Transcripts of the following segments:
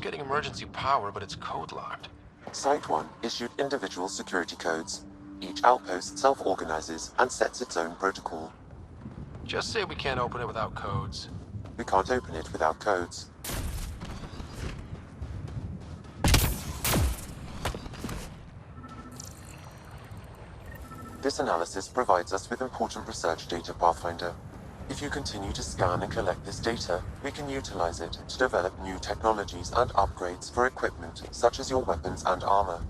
getting emergency power, but it's code locked. Site 1 issued individual security codes. Each outpost self-organizes and sets its own protocol. Just say we can't open it without codes. We can't open it without codes. This analysis provides us with important research data, Pathfinder. If you continue to scan and collect this data, we can utilize it to develop new technologies and upgrades for equipment, such as your weapons and armor.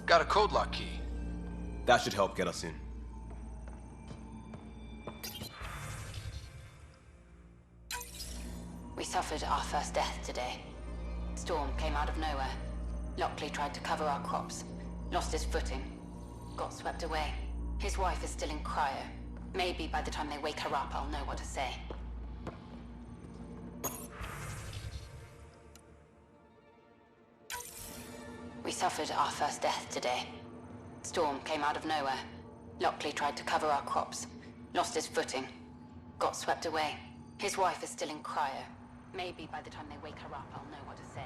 Got a code lock key. That should help get us in. We suffered our first death today. Storm came out of nowhere. Lockley tried to cover our crops. Lost his footing. Got swept away. His wife is still in cryo. Maybe by the time they wake her up, I'll know what to say. We suffered our first death today. Storm came out of nowhere. Lockley tried to cover our crops. Lost his footing. Got swept away. His wife is still in cryo. Maybe by the time they wake her up, I'll know what to say.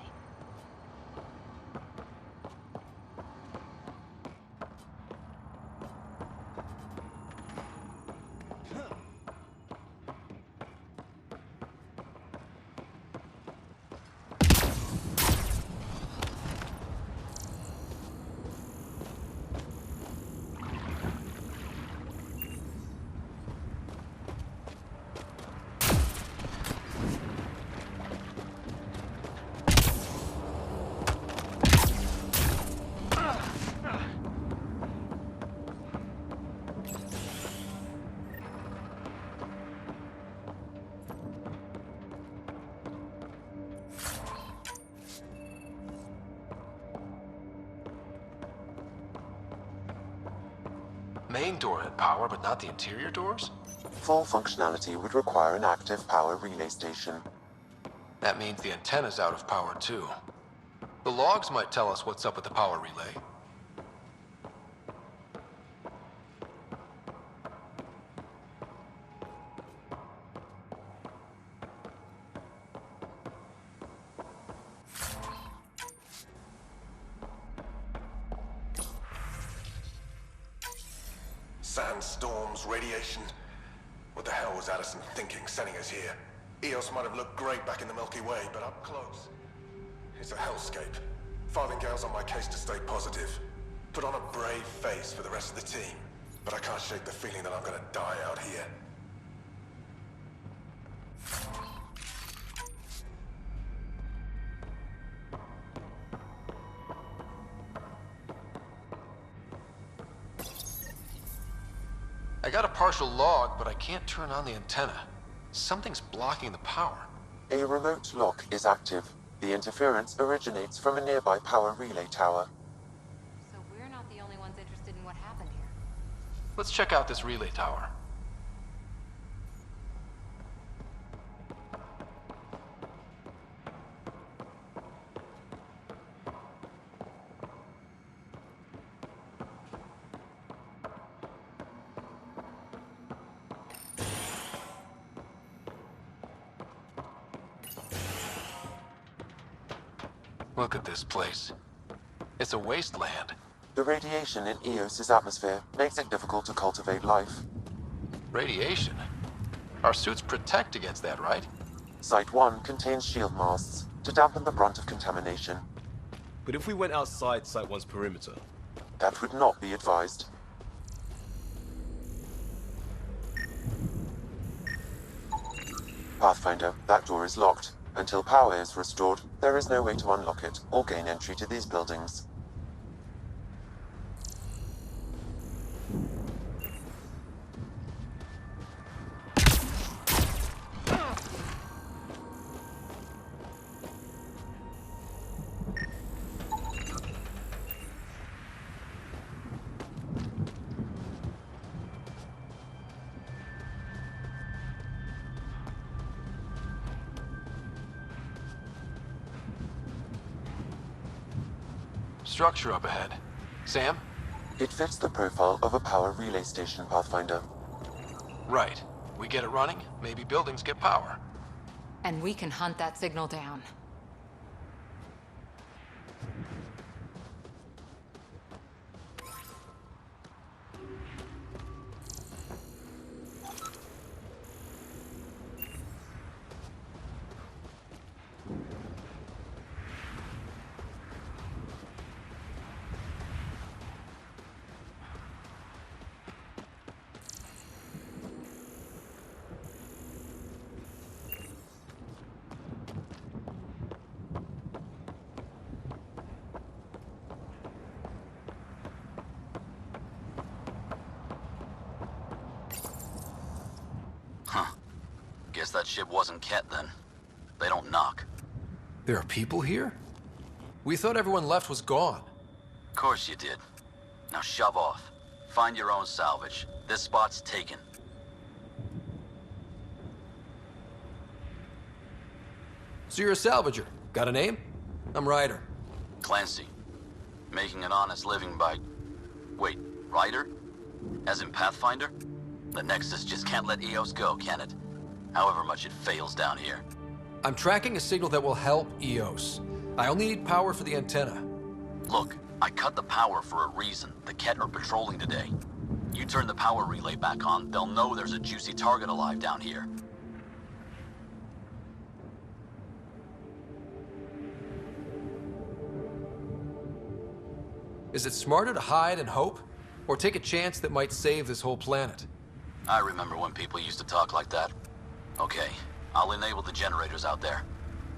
Main door had power, but not the interior doors? Full functionality would require an active power relay station. That means the antenna's out of power too. The logs might tell us what's up with the power relay. Sandstorms, radiation. What the hell was Addison thinking, sending us here? EOS might have looked great back in the Milky Way, but up close, it's a hellscape. Farthingale's on my case to stay positive. Put on a brave face for the rest of the team, but I can't shake the feeling that I'm gonna die out here. I got a partial log, but I can't turn on the antenna. Something's blocking the power. A remote lock is active. The interference originates from a nearby power relay tower. So we're not the only ones interested in what happened here. Let's check out this relay tower. Look at this place. It's a wasteland. The radiation in EOS's atmosphere makes it difficult to cultivate life. Radiation? Our suits protect against that, right? Site 1 contains shield masts to dampen the brunt of contamination. But if we went outside Site 1's perimeter? That would not be advised. Pathfinder, that door is locked. Until power is restored, there is no way to unlock it or gain entry to these buildings. structure up ahead. Sam? It fits the profile of a power relay station, Pathfinder. Right. We get it running, maybe buildings get power. And we can hunt that signal down. Guess that ship wasn't Ket then. They don't knock. There are people here? We thought everyone left was gone. Of course you did. Now shove off. Find your own salvage. This spot's taken. So you're a salvager. Got a name? I'm Ryder. Clancy. Making an honest living by... Wait, Ryder? As in Pathfinder? The Nexus just can't let EOS go, can it? However much it fails down here. I'm tracking a signal that will help EOS. I only need power for the antenna. Look, I cut the power for a reason. The Ket are patrolling today. You turn the power relay back on, they'll know there's a juicy target alive down here. Is it smarter to hide and hope? Or take a chance that might save this whole planet? I remember when people used to talk like that. Okay, I'll enable the generators out there.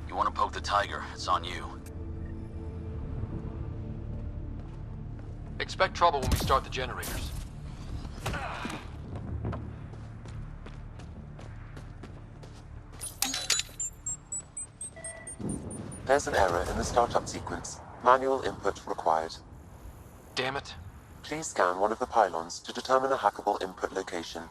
You want to poke the tiger, it's on you. Expect trouble when we start the generators. There's an error in the startup sequence. Manual input required. Damn it. Please scan one of the pylons to determine a hackable input location.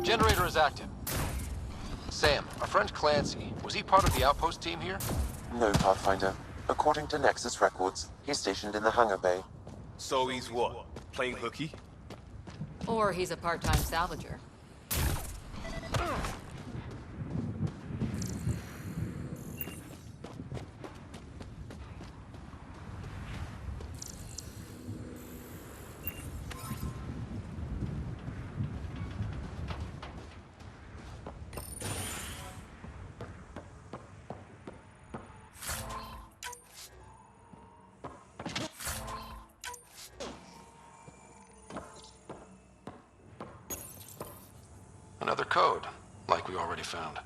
Generator is active. Sam, our friend Clancy, was he part of the outpost team here? No, Pathfinder. According to Nexus records, he's stationed in the hangar bay. So he's what? Playing hooky? Or he's a part-time salvager. Another code, like we already found.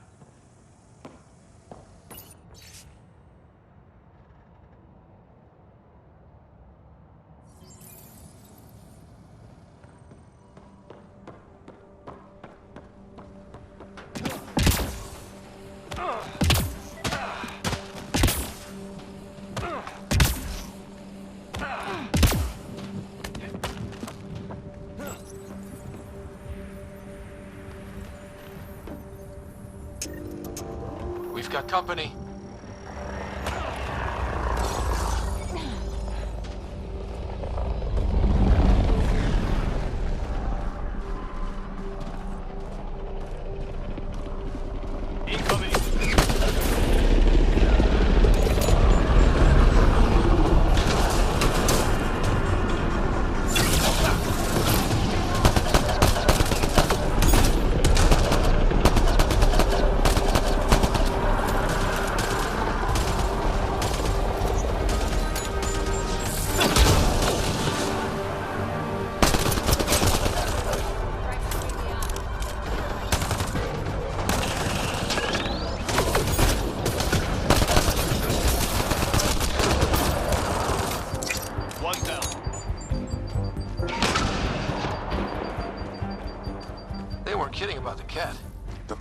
We've got company. Incoming!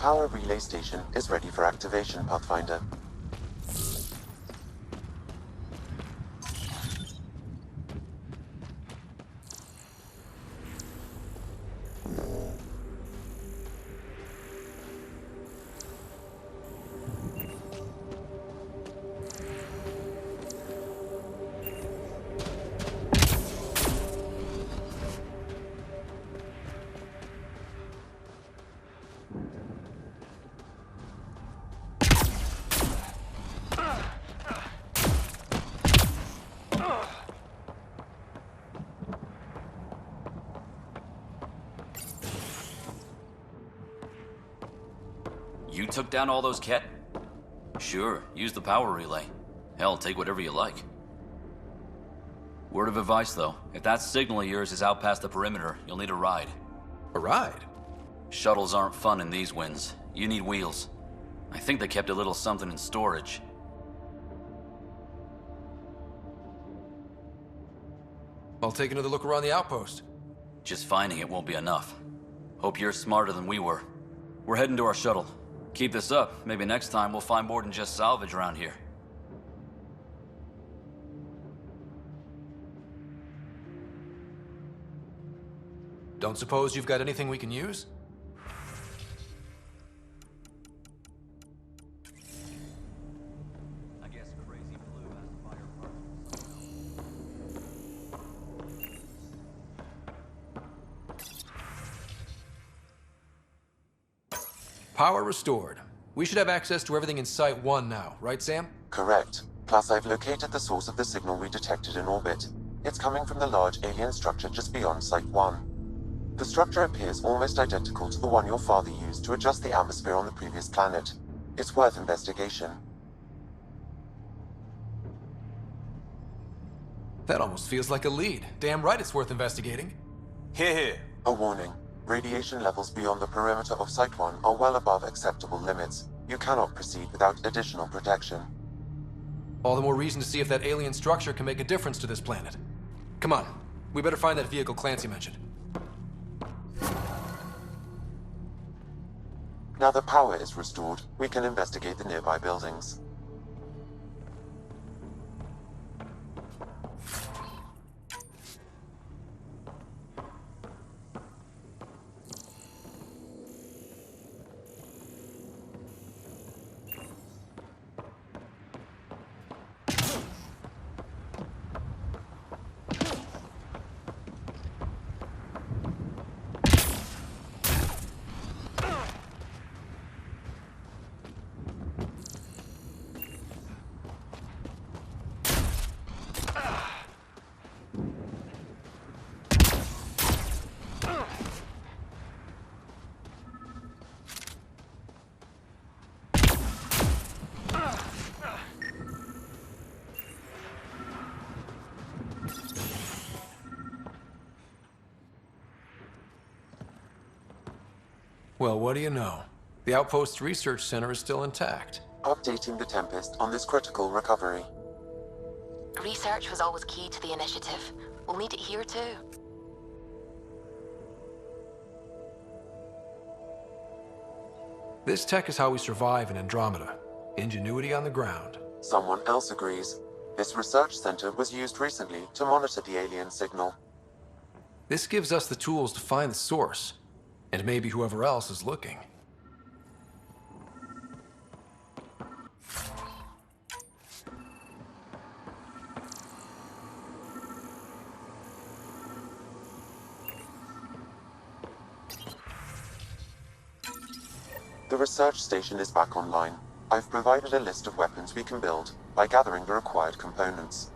power relay station is ready for activation, Pathfinder. You took down all those cat? Sure, use the power relay. Hell, take whatever you like. Word of advice, though. If that signal of yours is out past the perimeter, you'll need a ride. A ride? Shuttles aren't fun in these winds. You need wheels. I think they kept a little something in storage. I'll take another look around the outpost. Just finding it won't be enough. Hope you're smarter than we were. We're heading to our shuttle. Keep this up. Maybe next time we'll find more than just salvage around here. Don't suppose you've got anything we can use? I guess Crazy Blue has fire Power restored. We should have access to everything in Site 1 now, right, Sam? Correct. Plus, I've located the source of the signal we detected in orbit. It's coming from the large alien structure just beyond Site 1. The structure appears almost identical to the one your father used to adjust the atmosphere on the previous planet. It's worth investigation. That almost feels like a lead. Damn right it's worth investigating. Here, here. A warning. Radiation levels beyond the perimeter of Site 1 are well above acceptable limits. You cannot proceed without additional protection. All the more reason to see if that alien structure can make a difference to this planet. Come on, we better find that vehicle Clancy mentioned. Now the power is restored, we can investigate the nearby buildings. Well, what do you know? The Outpost's research center is still intact. Updating the Tempest on this critical recovery. Research was always key to the initiative. We'll need it here too. This tech is how we survive in Andromeda. Ingenuity on the ground. Someone else agrees. This research center was used recently to monitor the alien signal. This gives us the tools to find the source, and maybe whoever else is looking. The research station is back online. I've provided a list of weapons we can build by gathering the required components.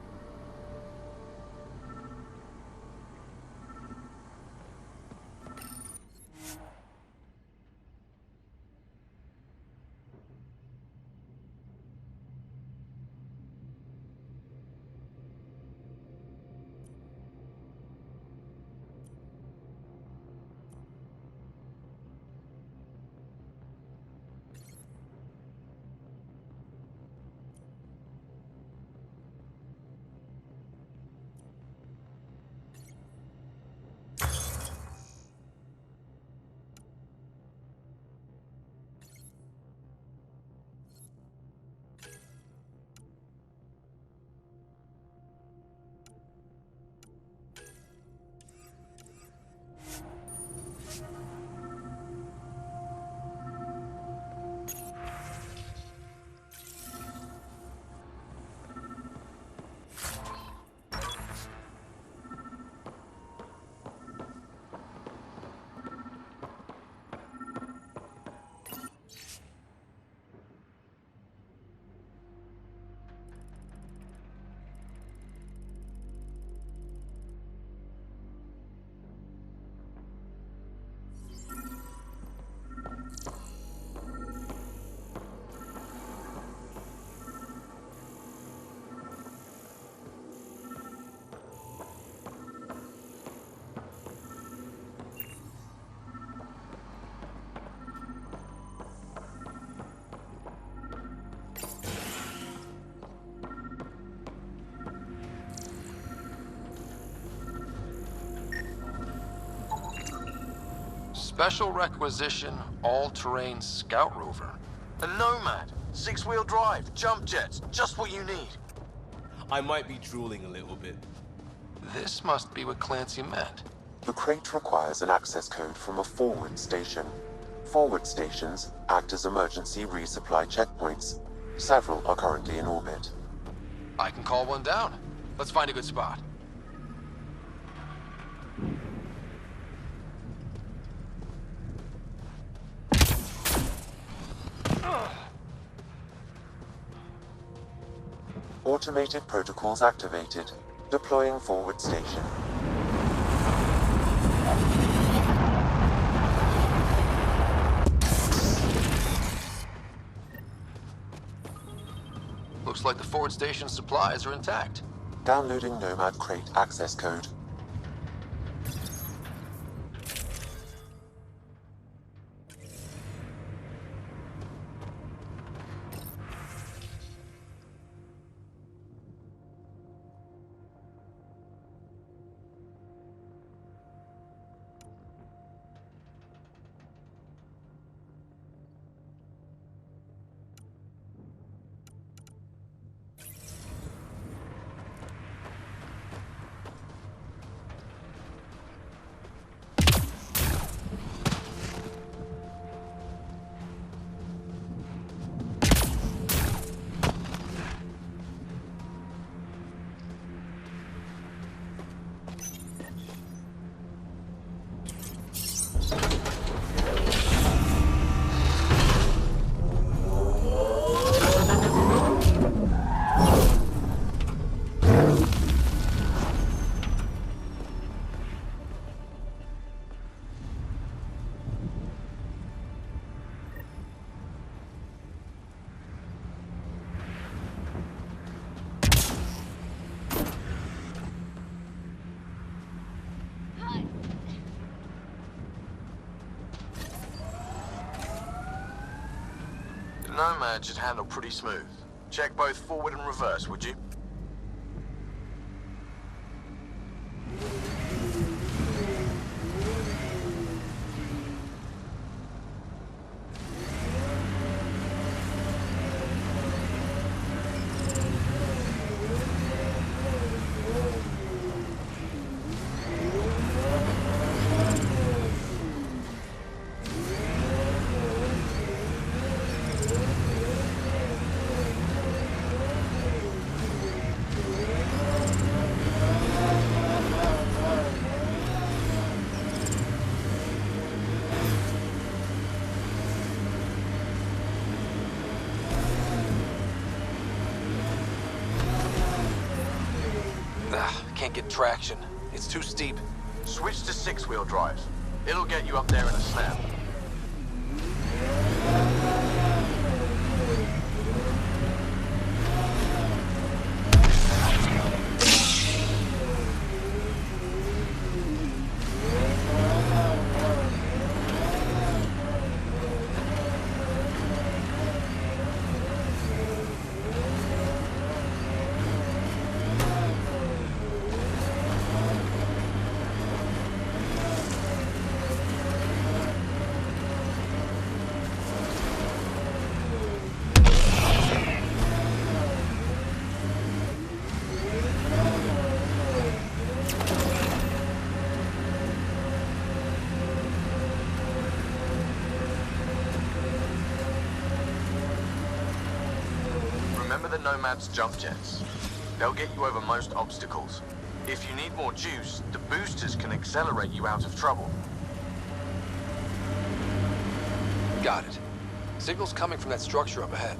Special requisition, all-terrain scout rover. A Nomad, 6-wheel drive, jump jets, just what you need. I might be drooling a little bit. This must be what Clancy meant. The crate requires an access code from a forward station. Forward stations act as emergency resupply checkpoints. Several are currently in orbit. I can call one down. Let's find a good spot. Automated protocols activated. Deploying forward station. Looks like the forward station supplies are intact. Downloading Nomad crate access code. Nomad should handle pretty smooth. Check both forward and reverse, would you? Can't get traction. It's too steep. Switch to 6-wheel drive. It'll get you up there in a snap. Remember the Nomad's jump jets? They'll get you over most obstacles. If you need more juice, the boosters can accelerate you out of trouble. Got it. Signal's coming from that structure up ahead.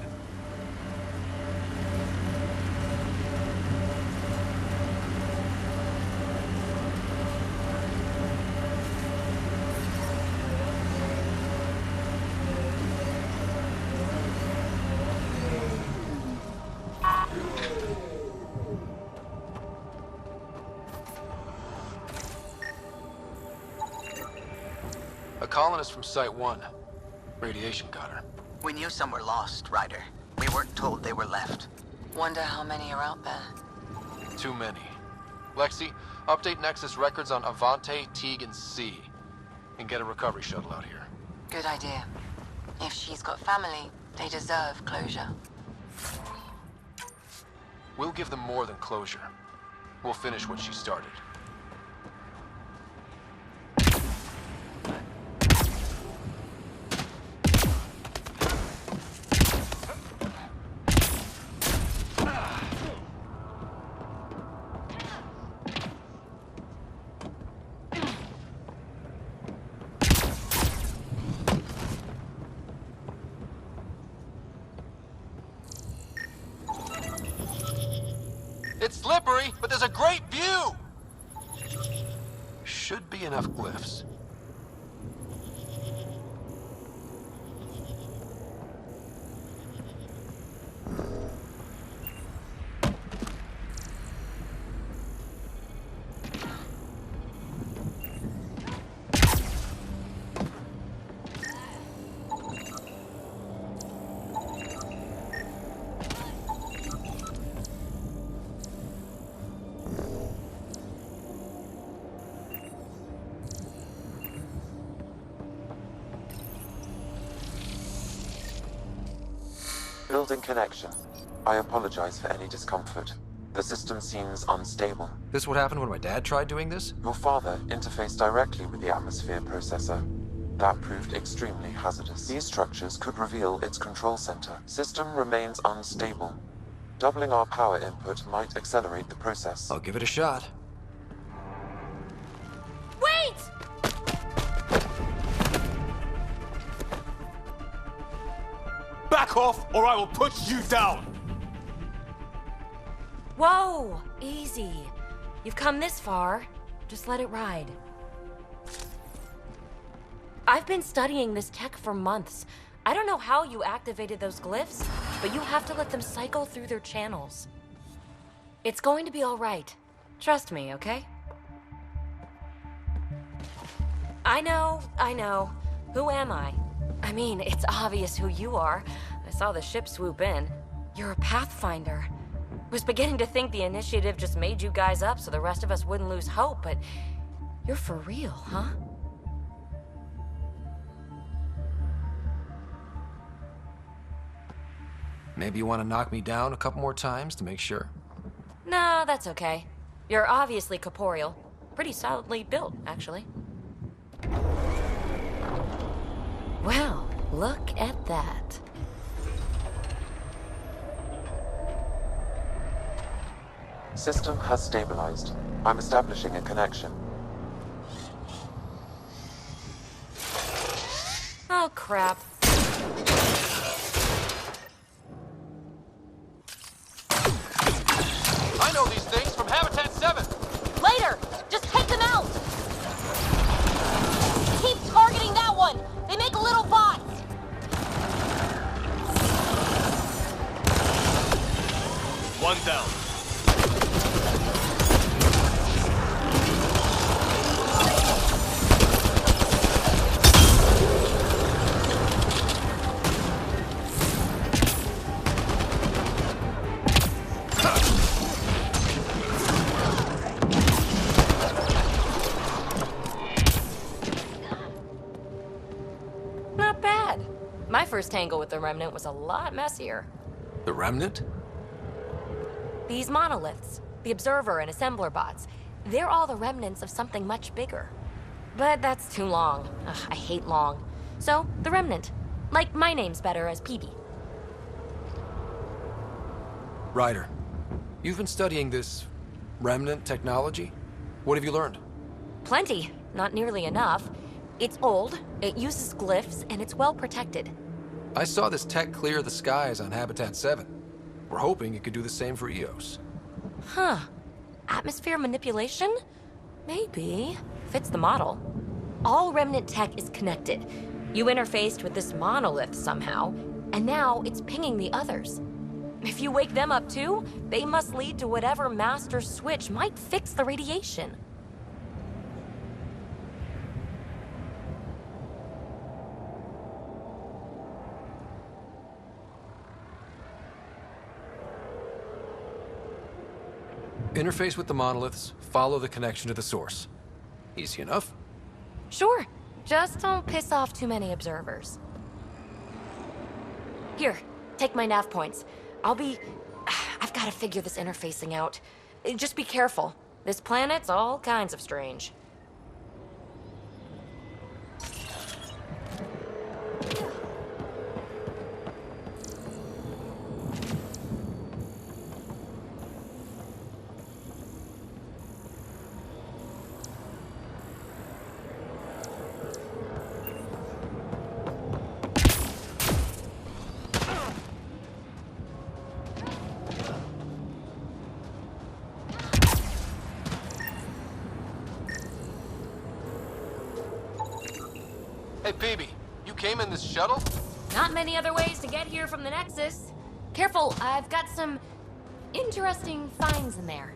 A colonist from Site 1. Radiation got her. We knew some were lost, Ryder. We weren't told they were left. Wonder how many are out there. Too many. Lexi, update Nexus records on Avante, Teague, and C. And get a recovery shuttle out here. Good idea. If she's got family, they deserve closure. We'll give them more than closure. We'll finish what she started. It's slippery, but there's a great view! Should be enough glyphs. Building connection. I apologize for any discomfort. The system seems unstable. This what happened when my dad tried doing this? Your father interfaced directly with the atmosphere processor. That proved extremely hazardous. These structures could reveal its control center. System remains unstable. Doubling our power input might accelerate the process. I'll give it a shot. Wait! Back off, or I will put you down! Whoa! Easy. You've come this far. Just let it ride. I've been studying this tech for months. I don't know how you activated those glyphs, but you have to let them cycle through their channels. It's going to be all right. Trust me, okay? I know. Who am I? I mean, it's obvious who you are. I saw the ship swoop in. You're a Pathfinder. Was beginning to think the initiative just made you guys up so the rest of us wouldn't lose hope, but you're for real, huh? Maybe you want to knock me down a couple more times to make sure? No, that's okay. You're obviously corporeal. Pretty solidly built, actually. Well, look at that. System has stabilized. I'm establishing a connection. Oh, crap. I know these things from Habitat 7! Later! Just take them out! Keep targeting that one! They make little bots! One down. Not bad. My first tangle with the Remnant was a lot messier. The Remnant? These monoliths, the Observer and Assembler bots, they're all the remnants of something much bigger. But that's too long. Ugh, I hate long. So, the Remnant. Like my name's better as Peebee. Ryder, you've been studying this Remnant technology? What have you learned? Plenty. Not nearly enough. It's old, it uses glyphs, and it's well protected. I saw this tech clear the skies on Habitat 7. We're hoping it could do the same for EOS. Huh. Atmosphere manipulation? Maybe. Fits the model. All Remnant tech is connected. You interfaced with this monolith somehow, and now it's pinging the others. If you wake them up too, they must lead to whatever master switch might fix the radiation. Interface with the monoliths, follow the connection to the source. Easy enough. Sure. Just don't piss off too many observers. Here, take my nav points. I've got to figure this interfacing out. Just be careful. This planet's all kinds of strange. Hey, Peebee, you came in this shuttle? Not many other ways to get here from the Nexus. Careful, I've got some interesting finds in there.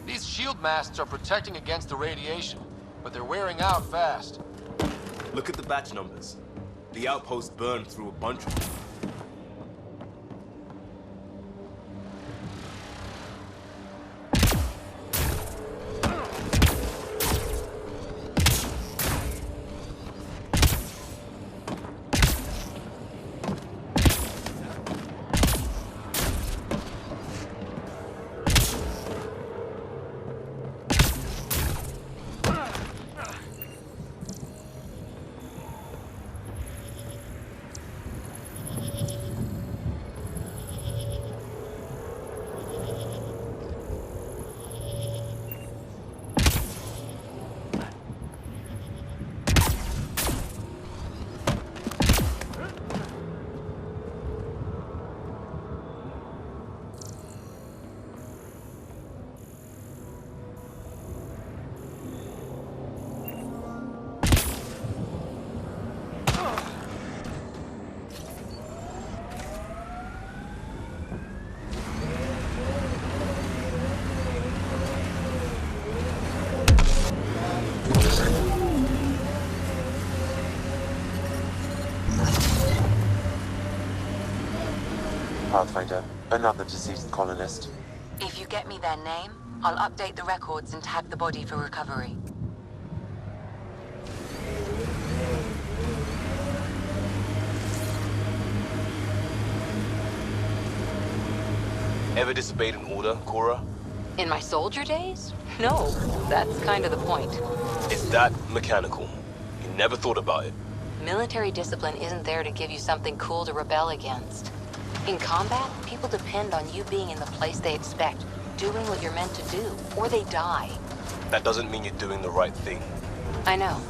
These shield masts are protecting against the radiation, but they're wearing out fast. Look at the batch numbers. The outpost burned through a bunch of them. Pathfinder, another deceased colonist. If you get me their name, I'll update the records and tag the body for recovery. Ever disobeyed an order, Cora? In my soldier days? No, that's kind of the point. It's that mechanical. You never thought about it. Military discipline isn't there to give you something cool to rebel against. In combat, people depend on you being in the place they expect, doing what you're meant to do, or they die. That doesn't mean you're doing the right thing. I know.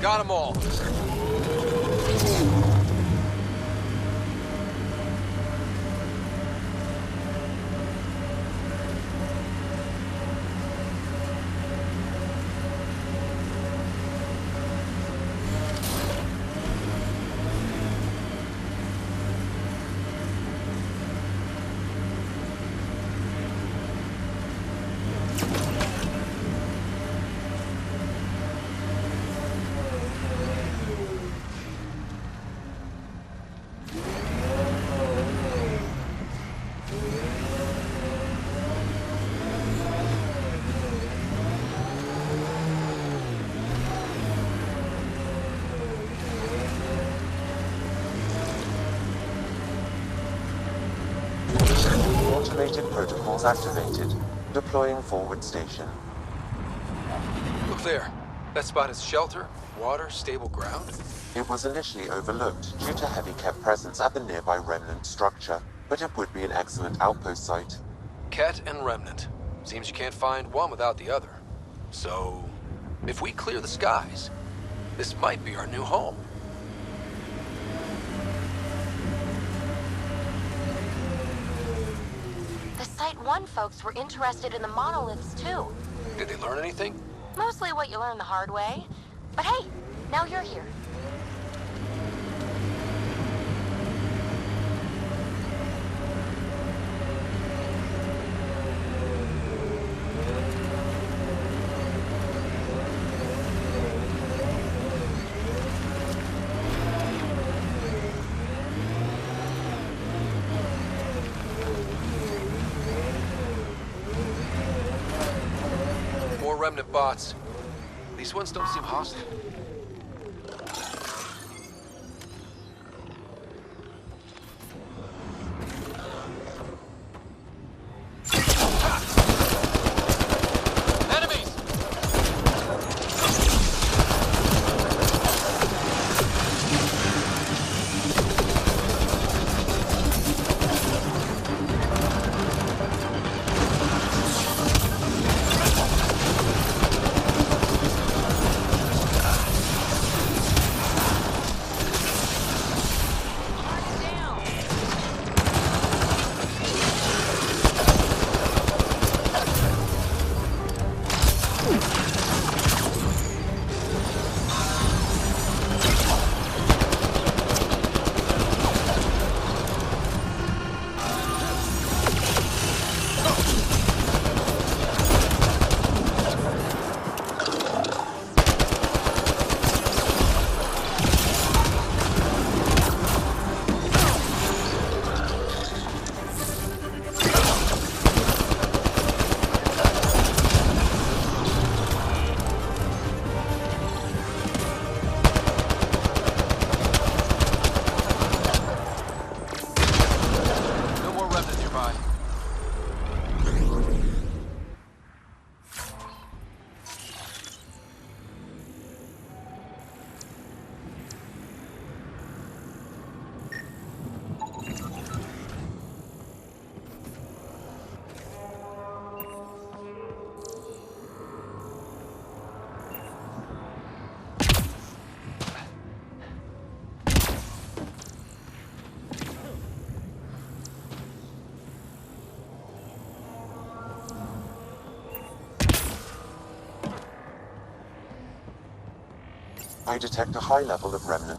Got them all. Automated protocols activated. Deploying forward station. Look there. That spot is shelter, water, stable ground. It was initially overlooked due to heavy kept presence at the nearby remnant structure, but it would be an excellent outpost site. Ket and remnant. Seems you can't find one without the other. So, if we clear the skies, this might be our new home. The Site 1 folks were interested in the monoliths, too. Did they learn anything? Mostly what you learn the hard way. But hey, now you're here. More remnant bots. These ones don't seem hostile. I detect a high level of remnant.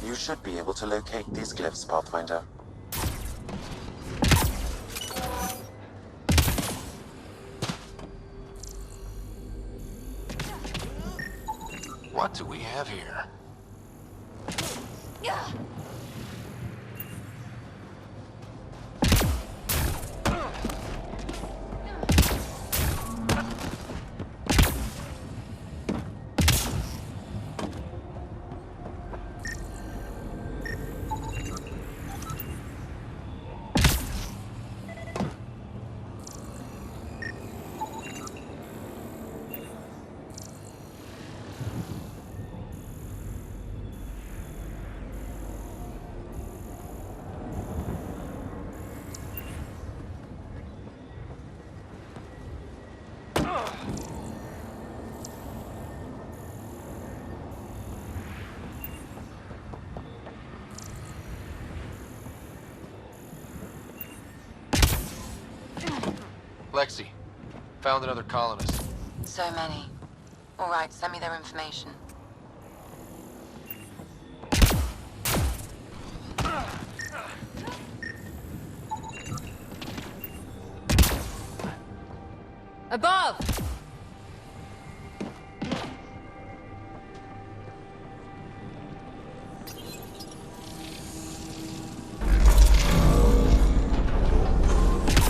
You should be able to locate these glyphs, Pathfinder. What do we have here? Lexi, found another colonist. So many. All right, send me their information. Above!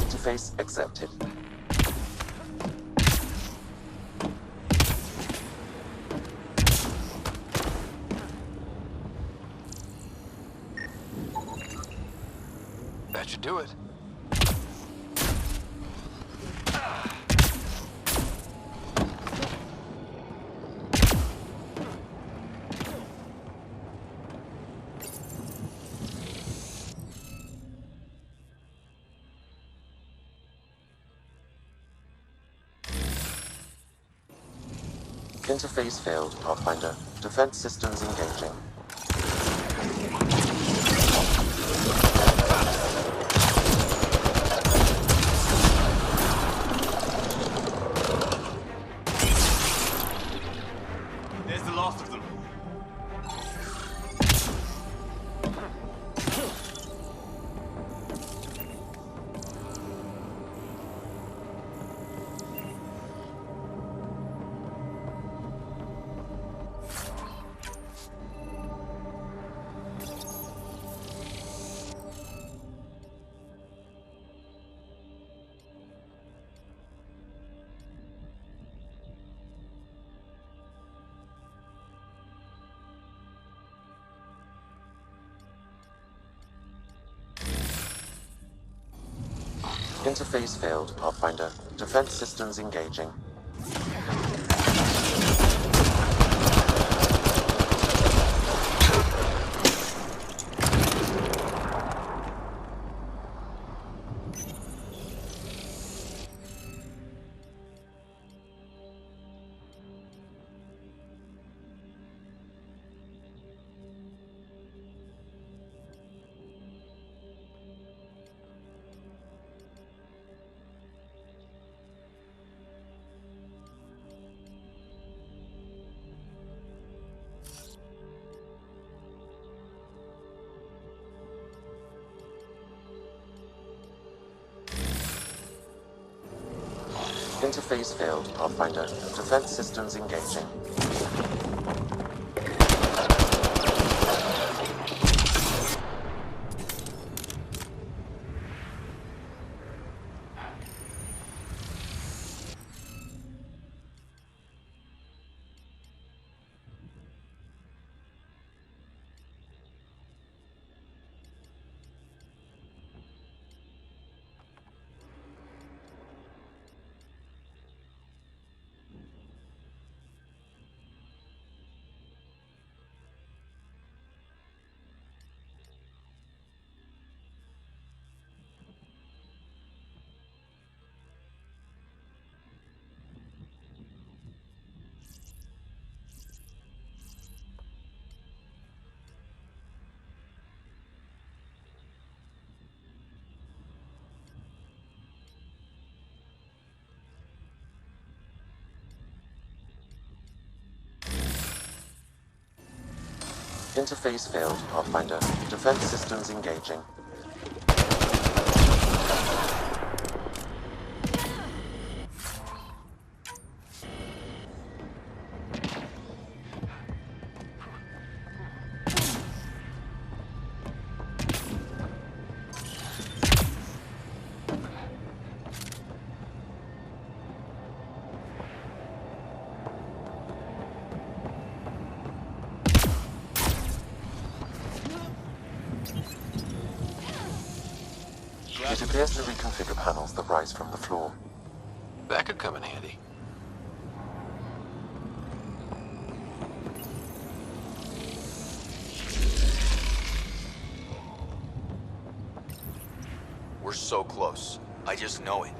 Interface accepted. do it. Interface failed, Pathfinder. Defense systems engaging. There's the last of them. Interface failed, Pathfinder. Defense systems engaging. Interface failed, Pathfinder. Defense systems engaging. Interface failed, Pathfinder. Defense systems engaging. It appears to reconfigure panels that rise from the floor. That could come in handy. We're so close. I just know it.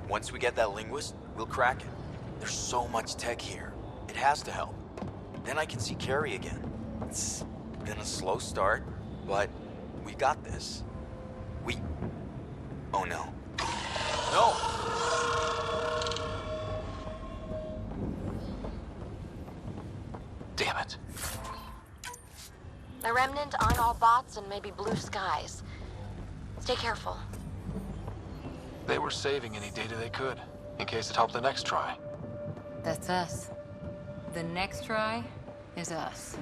Once we get that linguist, we'll crack it. There's so much tech here. It has to help. Then I can see Carrie again. It's been a slow start, but we got this. Oh no. No! Damn it. The Remnant aren't all bots and maybe blue skies. Stay careful. They were saving any data they could, in case it helped the next try. That's us. The next try is us.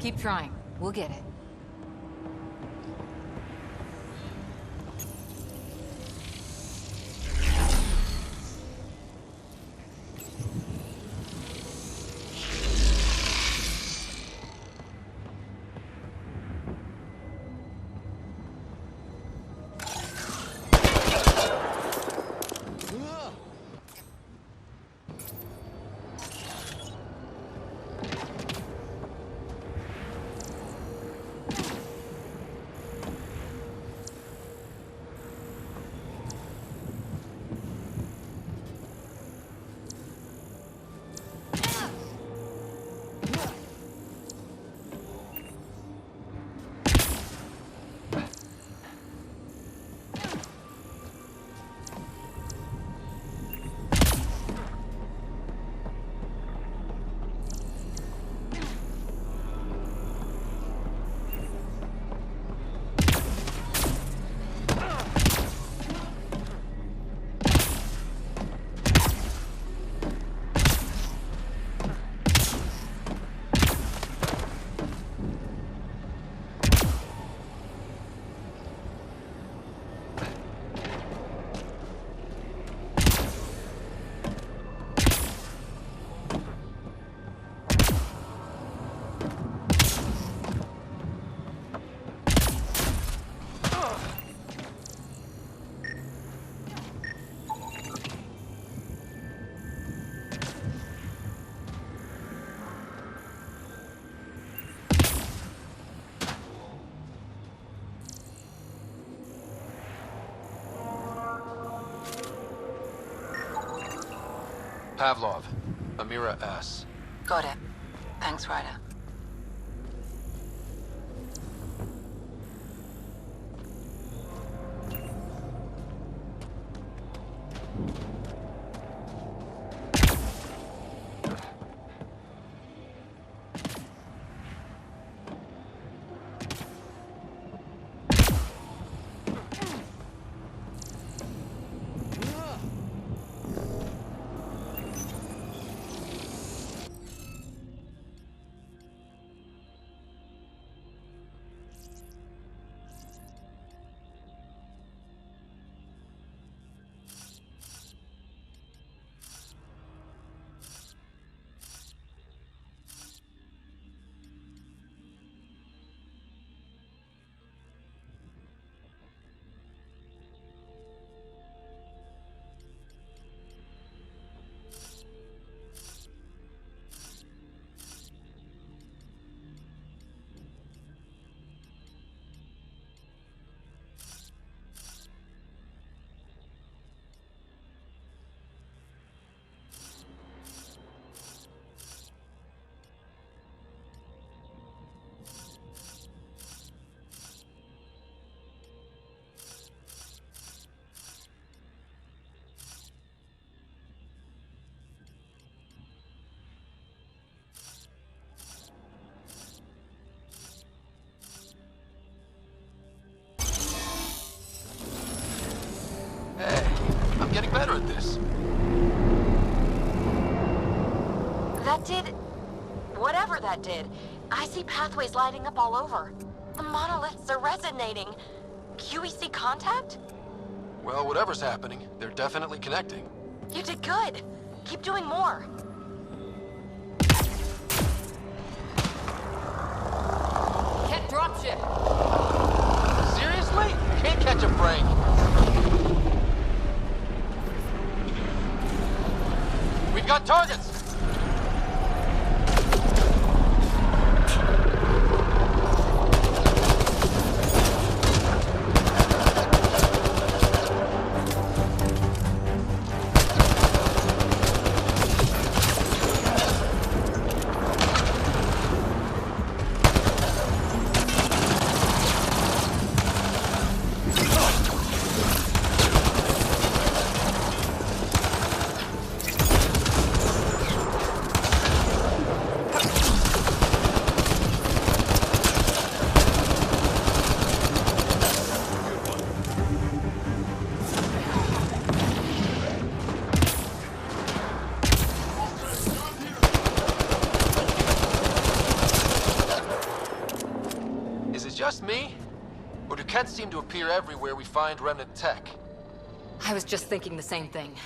Keep trying. We'll get it. Pavlov, Amira S. Got it. Thanks, Ryder. I'm getting better at this. That did... whatever that did. I see pathways lighting up all over. The monoliths are resonating. QEC contact? Well, whatever's happening, they're definitely connecting. You did good. Keep doing more. Can't dropship. Seriously? Can't catch a break. We've got targets! Just me? Or do Kents seem to appear everywhere we find remnant tech? I was just thinking the same thing.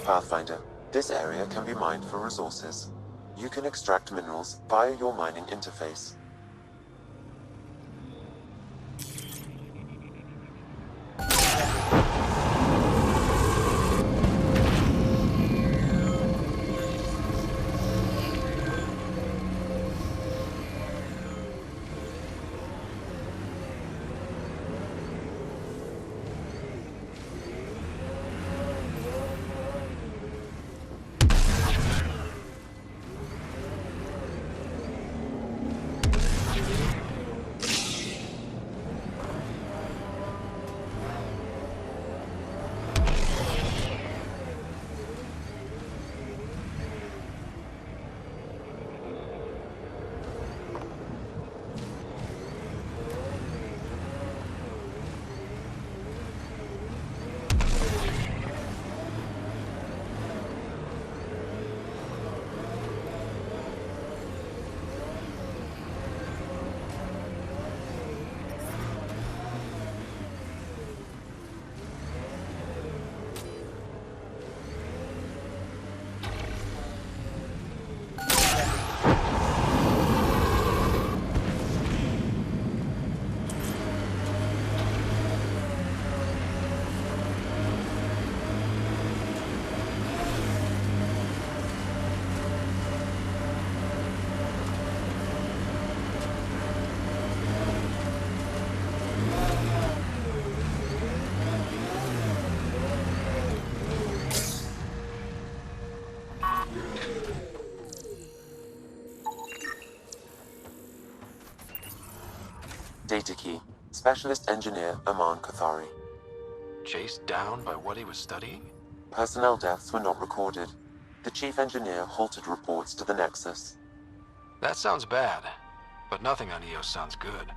Pathfinder, this area can be mined for resources. You can extract minerals via your mining interface. Data key. Specialist engineer Aman Kathari. Chased down by what he was studying? Personnel deaths were not recorded. The chief engineer halted reports to the Nexus. That sounds bad, but nothing on EOS sounds good.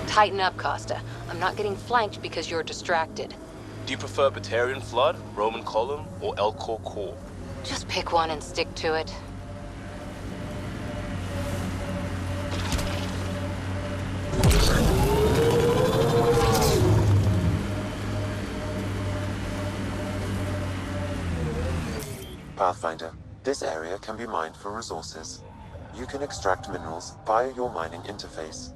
Tighten up, Costa. I'm not getting flanked because you're distracted. Do you prefer Batarian Flood, Roman Column, or Elcor Core? Just pick one and stick to it. Pathfinder, this area can be mined for resources. You can extract minerals via your mining interface.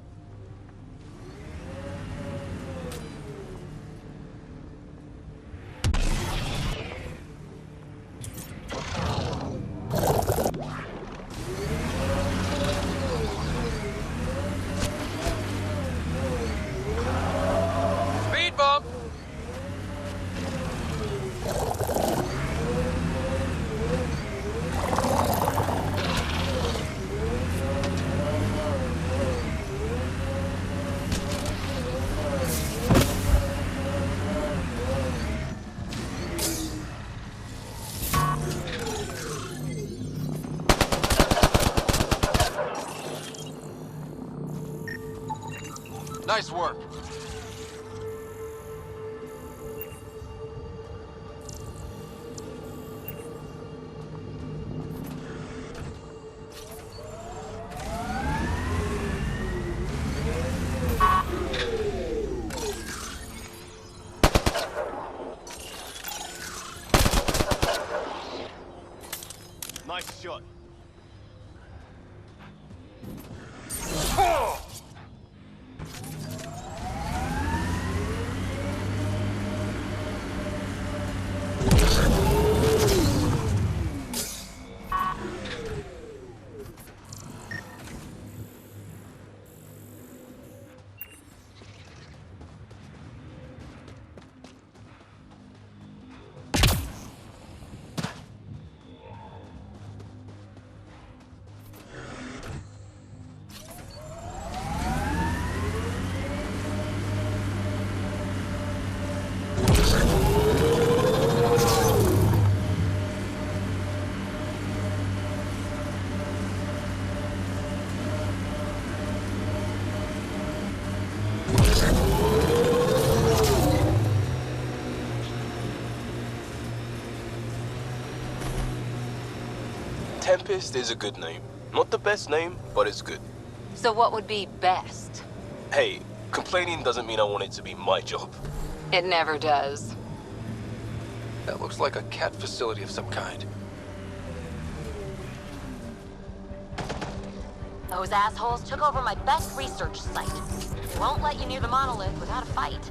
Speed bump! Nice work. Nice shot. Tempest is a good name. Not the best name, but it's good. So what would be best? Hey, complaining doesn't mean I want it to be my job. It never does. That looks like a cat facility of some kind. Those assholes took over my best research site. They won't let you near the monolith without a fight.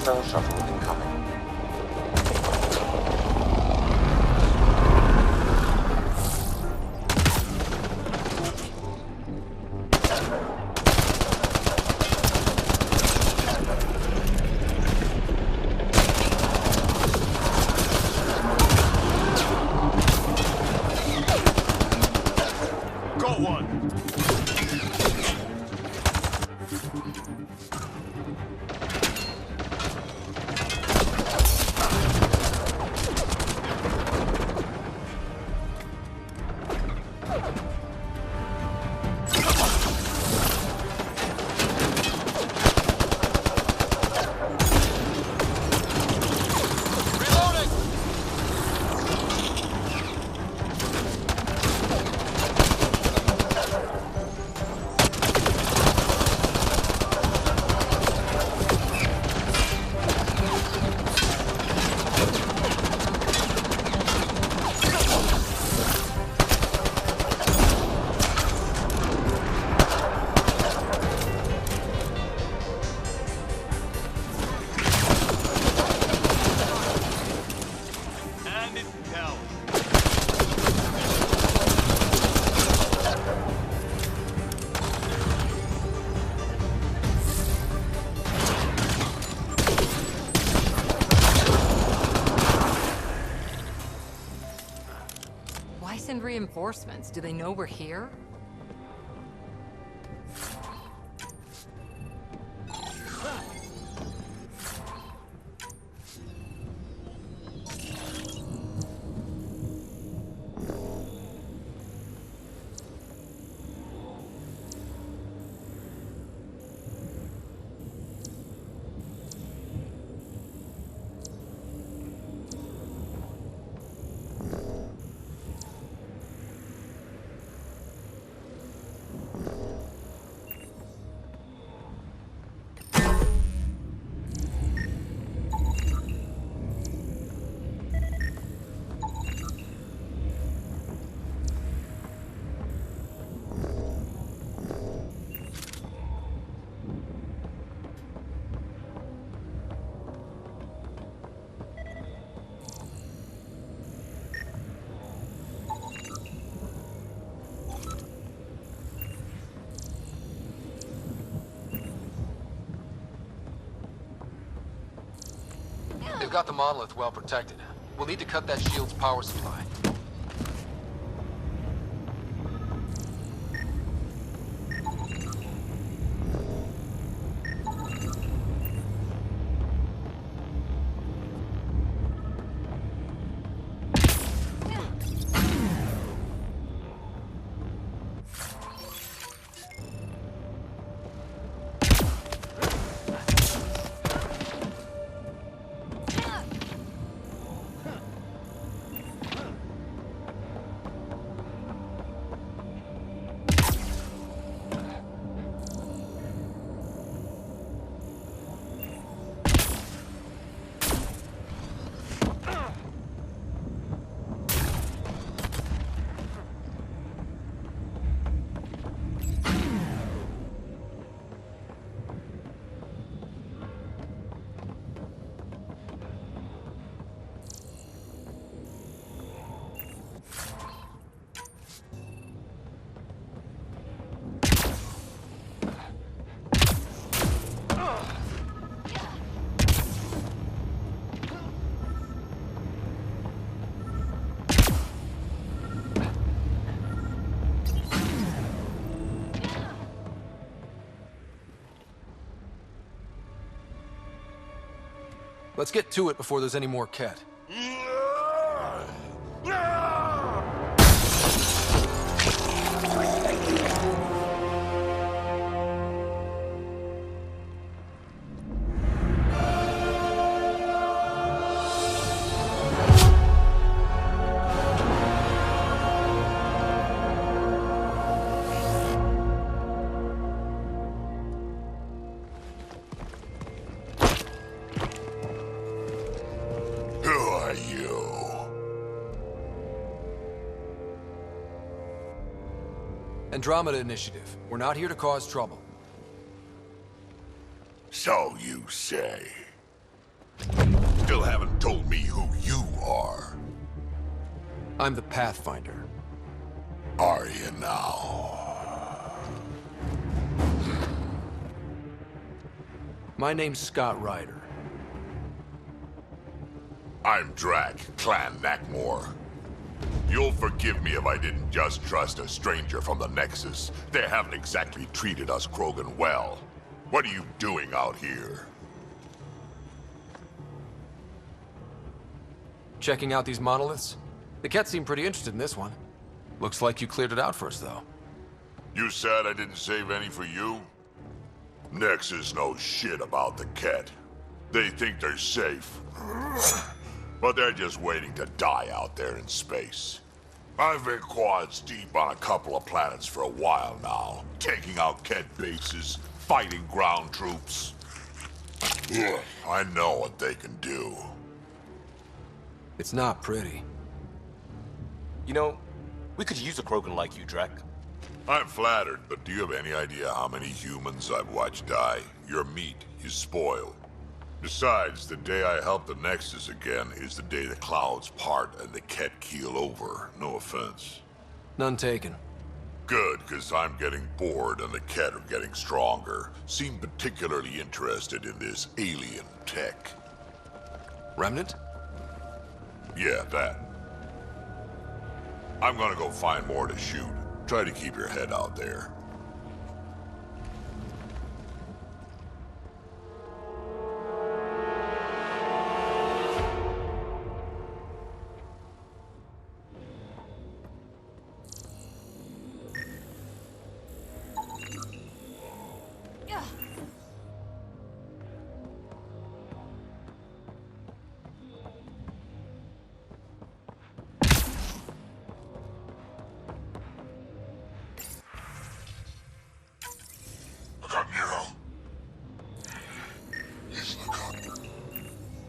Hostile shuttle incoming. Send reinforcements. Do they know we're here? They've got the monolith well protected. We'll need to cut that shield's power supply. Let's get to it before there's any more Ket. Andromeda Initiative. We're not here to cause trouble. So you say. still haven't told me who you are. I'm the Pathfinder. Are you now? My name's Scott Ryder. I'm Drak, Clan Nakmor. You'll forgive me if I didn't just trust a stranger from the Nexus. They haven't exactly treated us Krogan well. What are you doing out here? Checking out these monoliths? The Ket seemed pretty interested in this one. Looks like you cleared it out first, though. You said I didn't save any for you? Nexus knows shit about the Ket. They think they're safe. But they're just waiting to die out there in space. I've been quads deep on a couple of planets for a while now, taking out Ket bases, fighting ground troops. Ugh, I know what they can do. It's not pretty. You know, we could use a Krogan like you, Drak. I'm flattered, but do you have any idea how many humans I've watched die? Your meat is spoiled. Besides, the day I help the Nexus again is the day the clouds part and the Ket keel over. No offense. None taken. Good, because I'm getting bored and the Ket are getting stronger. Seem particularly interested in this alien tech. Remnant? Yeah, that. I'm gonna go find more to shoot. Try to keep your head out there.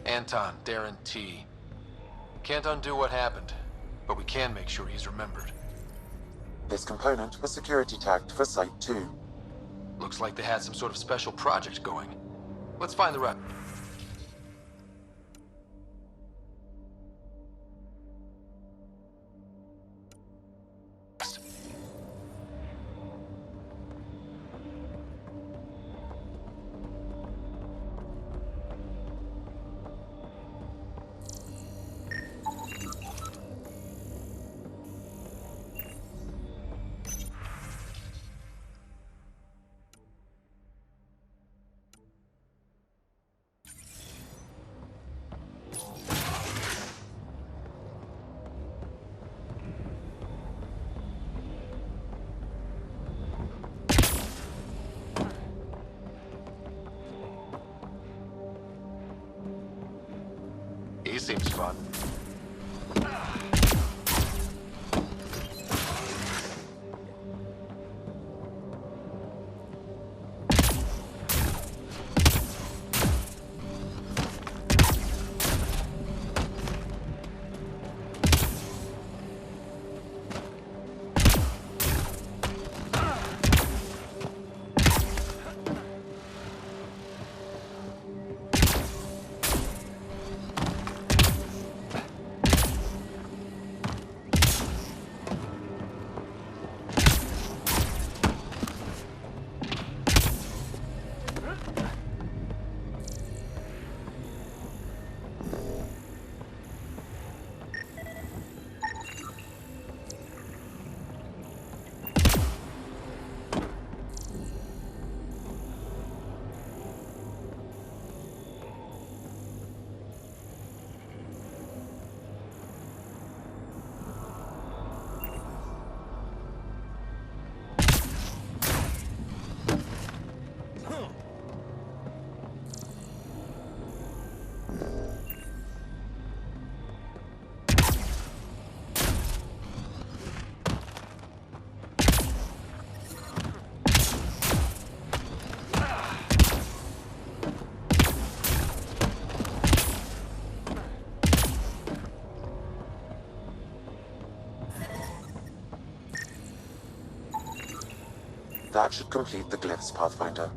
Anton, Darren T. Can't undo what happened, but we can make sure he's remembered. This component was security tagged for Site 2. Looks like they had some sort of special project going. Let's find the rep. He seems fun. That should complete the glyphs, Pathfinder.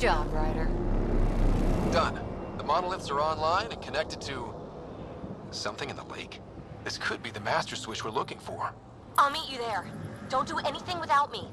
job, Ryder. Done. The monoliths are online and connected to... something in the lake? This could be the master switch we're looking for. I'll meet you there. Don't do anything without me.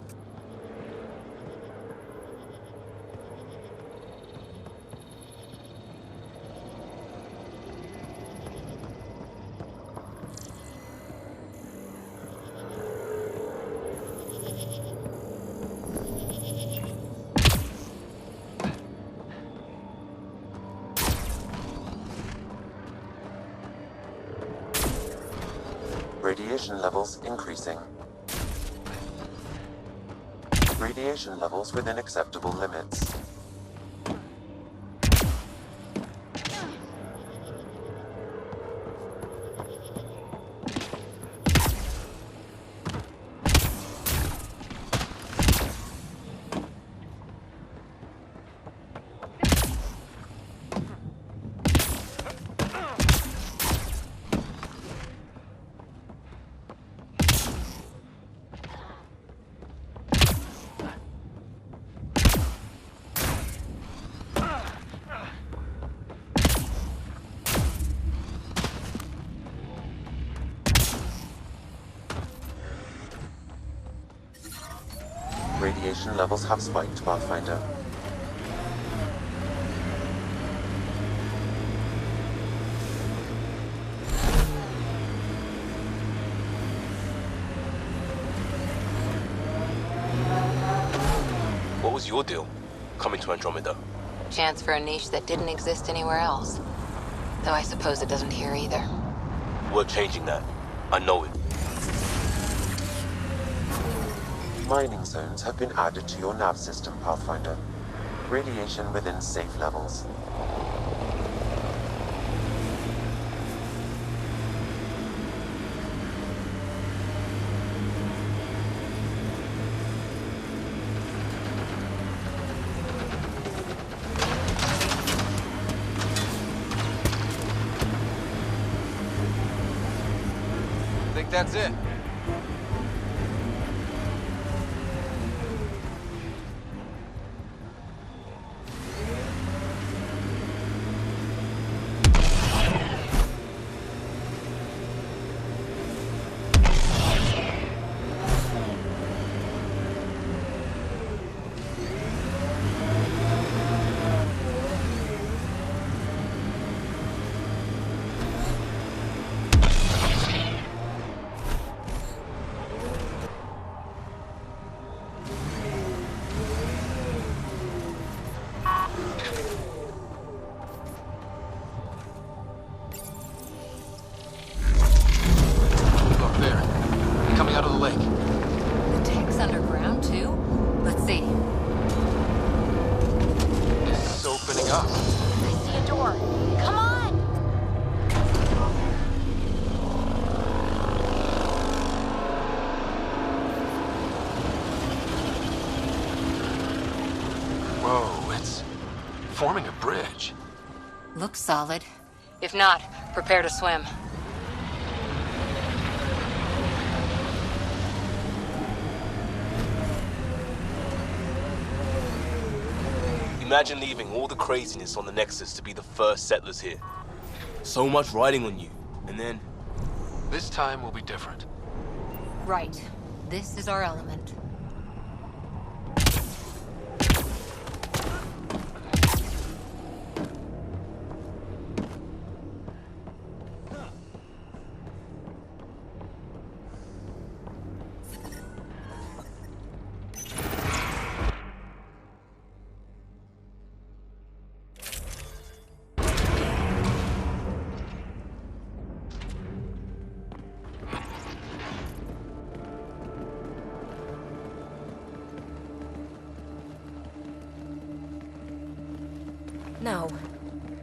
Radiation levels increasing. Radiation levels within acceptable limits. Radiation levels have spiked, Pathfinder. What was your deal, coming to Andromeda? Chance for a niche that didn't exist anywhere else. Though I suppose it doesn't here either. We're changing that. I know it. Mining zones have been added to your nav system, Pathfinder. Radiation within safe levels. Think that's it. forming a bridge. Looks solid. If not, prepare to swim. Imagine leaving all the craziness on the Nexus to be the first settlers here. So much riding on you, and then... This time will be different. Right. This is our element.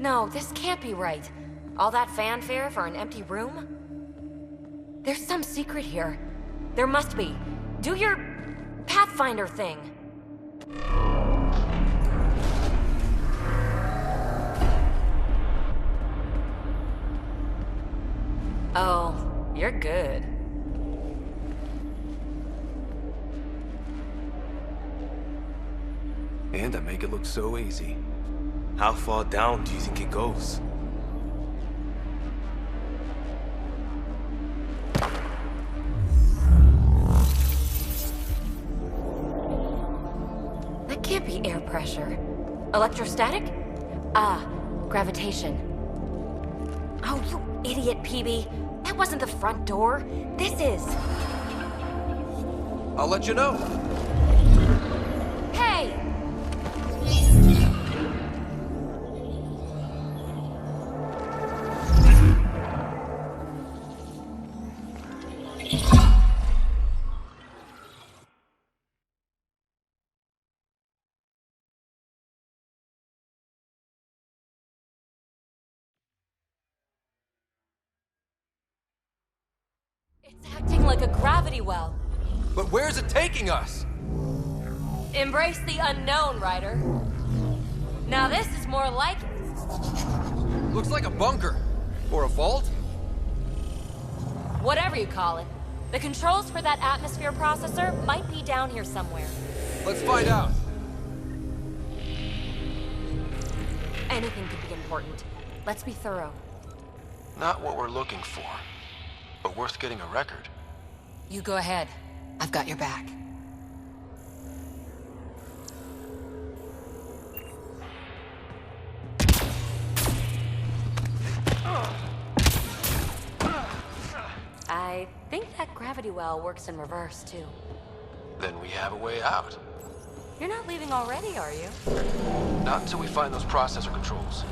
No, this can't be right. All that fanfare for an empty room? There's some secret here. There must be. Do your Pathfinder thing. Oh, you're good. And I make it look so easy. How far down do you think it goes? That can't be air pressure. Electrostatic? Ah, gravitation. Oh, you idiot, Peebee. That wasn't the front door. This is. I'll let you know. Hey! It's acting like a gravity well. But where's it taking us? Embrace the unknown, Ryder. Now this is more like it. Looks like a bunker. Or a vault? Whatever you call it. The controls for that atmosphere processor might be down here somewhere. Let's find out. Anything could be important. Let's be thorough. Not what we're looking for, but worth getting a record. You go ahead. I've got your back. I think that gravity well works in reverse, too. Then we have a way out. You're not leaving already, are you? Not until we find those processor controls.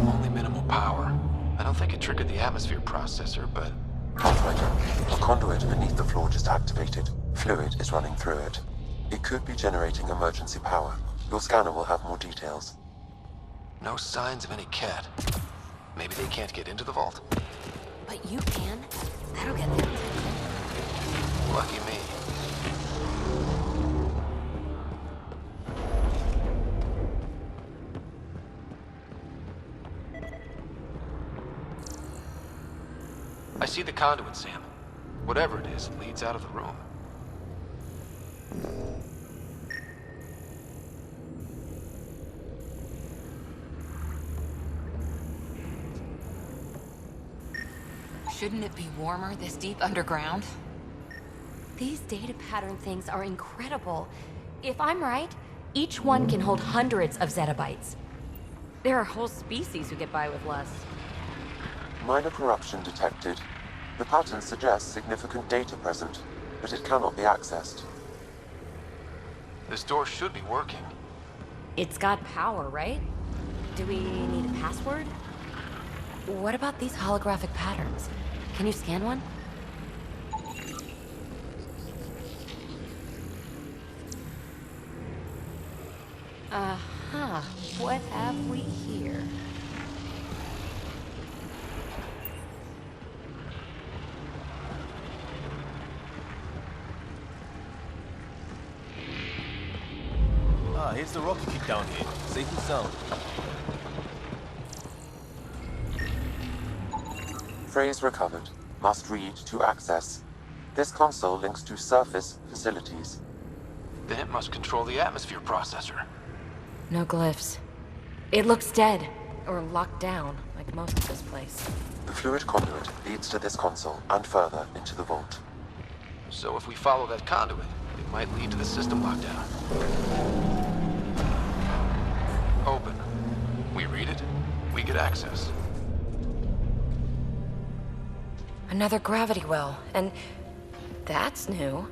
Only minimal power. I don't think it triggered the atmosphere processor, but... Pathfinder, a conduit beneath the floor just activated. Fluid is running through it. It could be generating emergency power. Your scanner will have more details. No signs of any cat. Maybe they can't get into the vault? But you can. That'll get them. Lucky me. I see the conduit, Sam. Whatever it is, it leads out of the room. Shouldn't it be warmer this deep underground? These data pattern things are incredible. If I'm right, each one can hold hundreds of zettabytes. There are whole species who get by with less. Minor corruption detected. The pattern suggests significant data present, but it cannot be accessed. This door should be working. It's got power, right? Do we need a password? What about these holographic patterns? Can you scan one? Uh-huh. What have we here? Ah, here's the rocket kit down here. Safe and sound. Phrase recovered. Must read to access. This console links to surface facilities. Then it must control the atmosphere processor. No glyphs. It looks dead. Or locked down, like most of this place. The fluid conduit leads to this console and further into the vault. So if we follow that conduit, it might lead to the system lockdown. Open. We read it, we get access. Another gravity well, and that's new.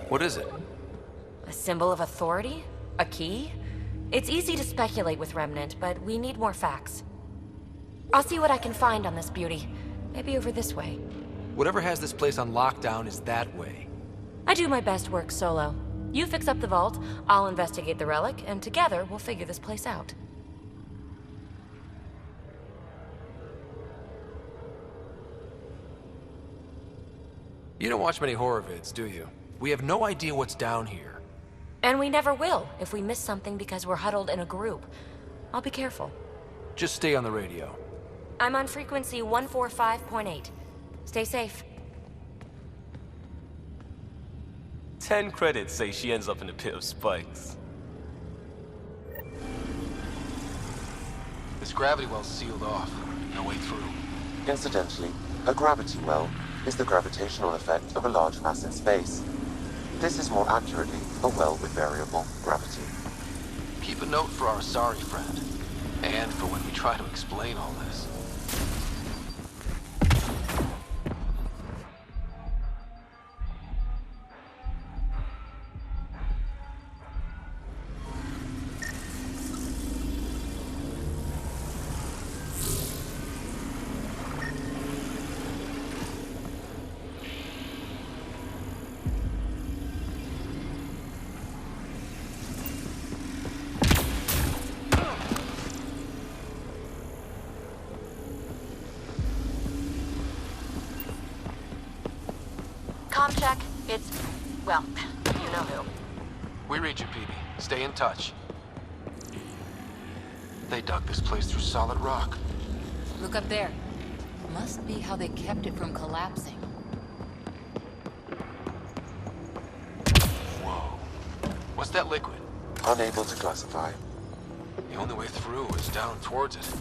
What is it? A symbol of authority? A key? It's easy to speculate with Remnant, but we need more facts. I'll see what I can find on this beauty. Maybe over this way. Whatever has this place on lockdown is that way. I do my best work solo. You fix up the vault, I'll investigate the relic, and together we'll figure this place out. You don't watch many horror vids, do you? We have no idea what's down here. And we never will if we miss something because we're huddled in a group. I'll be careful. Just stay on the radio. I'm on frequency 145.8. Stay safe. 10 credits say she ends up in a pit of spikes. This gravity well's sealed off. No way through. Incidentally, a gravity well is the gravitational effect of a large mass in space. This is more accurately a well with variable gravity. Keep a note for our sorry friend. And for when we try to explain all this. Check. It's... well, you know who. We read you, Peebee. Stay in touch. They dug this place through solid rock. Look up there. Must be how they kept it from collapsing. Whoa. What's that liquid? Unable to classify. The only way through is down towards it.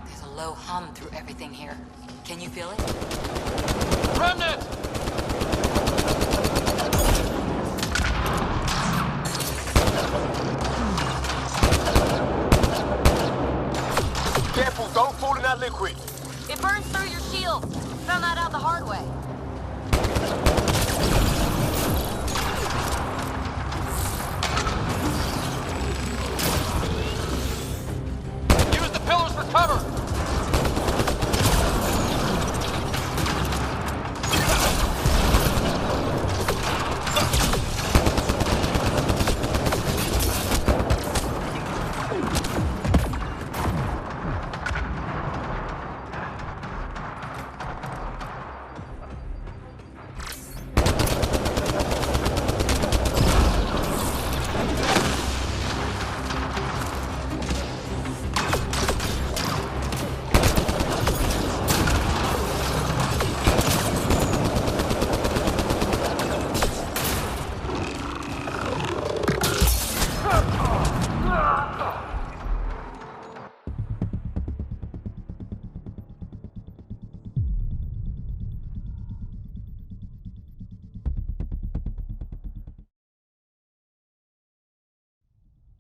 There's a low hum through everything here. Can you feel it? Remnant! Careful, don't fall in that liquid. It burns through your shield. Found that out the hard way. Use the pillars for cover!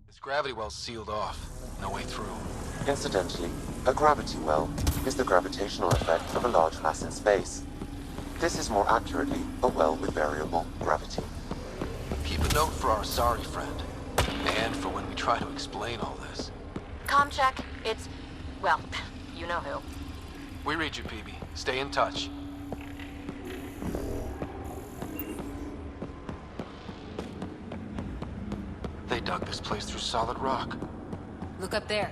This gravity well's sealed off. No way through. Incidentally, a gravity well is the gravitational effect of a large mass in space. This is more accurately a well with variable gravity. Keep a note for our sorry friend. And for when we try to explain all this. Check. It's... well, you know who. We read you, Peebee. Stay in touch. They dug this place through solid rock. Look up there.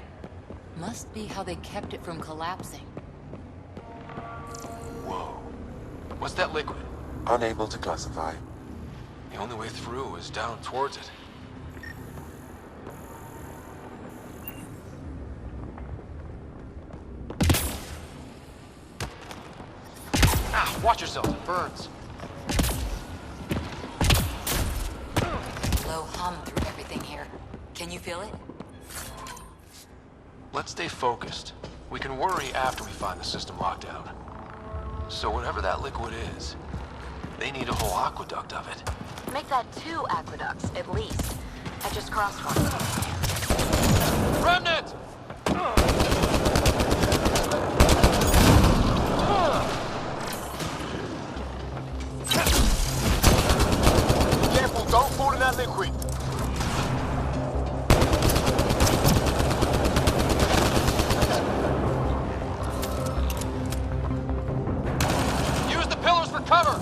Must be how they kept it from collapsing. Whoa. What's that liquid? Unable to classify. The only way through is down towards it. Ah, watch yourself, it burns. Low hum through everything here. Can you feel it? Let's stay focused. We can worry after we find the system lockdown. So whatever that liquid is, they need a whole aqueduct of it. Make that 2 aqueducts, at least. I just crossed one. Remnant! Careful, don't fall in that liquid. Use the pillars for cover!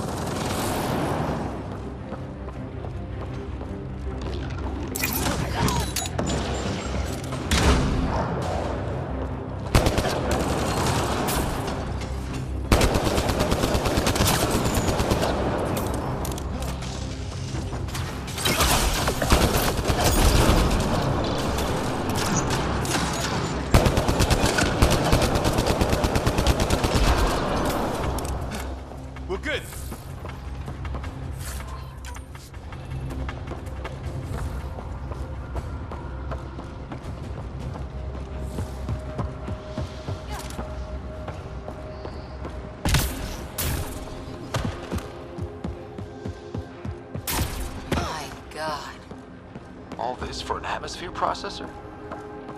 All this for an atmosphere processor?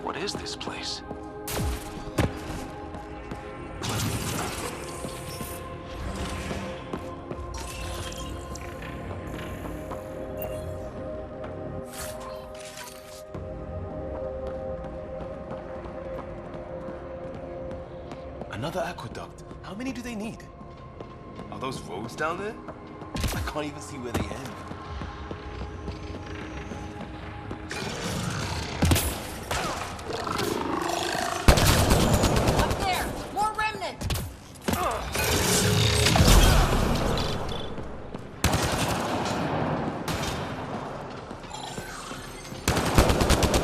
What is this place? Another aqueduct. How many do they need? Are those roads down there? I can't even see where they end. Up there! More remnant!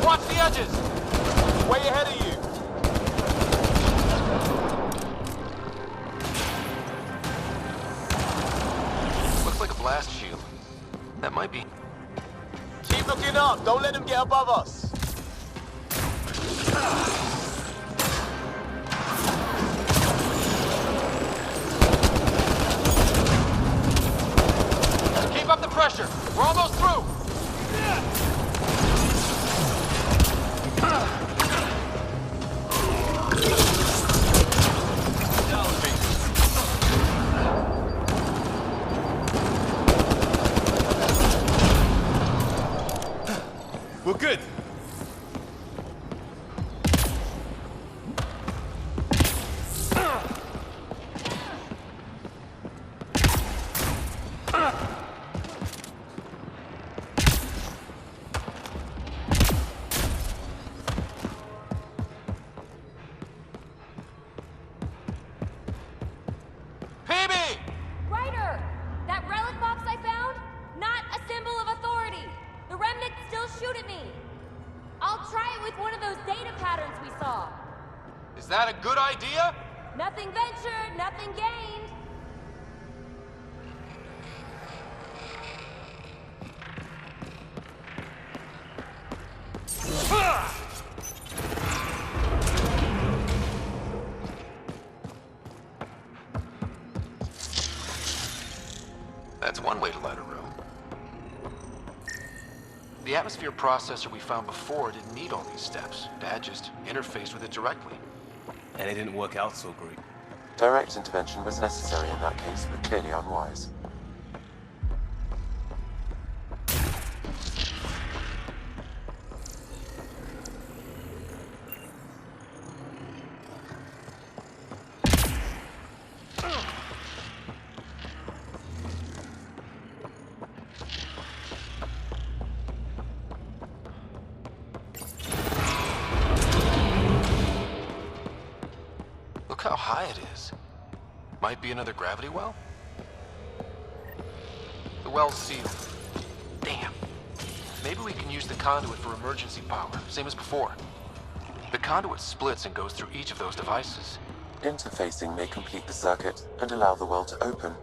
Watch the edges! Way ahead of you! Blast shield. That might be. Keep looking up. Don't let them get above us. Keep up the pressure. We're almost through. We're good. Peebee! Ryder! That relic box I found? Not a symbol of authority. The remnants still shoot at me. I'll try it with one of those data patterns we saw. Is that a good idea? Nothing ventured, nothing gained. That's one way to light a room. The atmosphere processor we found before didn't need all these steps. Dad just interfaced with it directly. And it didn't work out so great. Direct intervention was necessary in that case, but clearly unwise. Look how high it is. Might be another gravity well? The well's sealed. Damn. Maybe we can use the conduit for emergency power, same as before. The conduit splits and goes through each of those devices. Interfacing may complete the circuit and allow the well to open.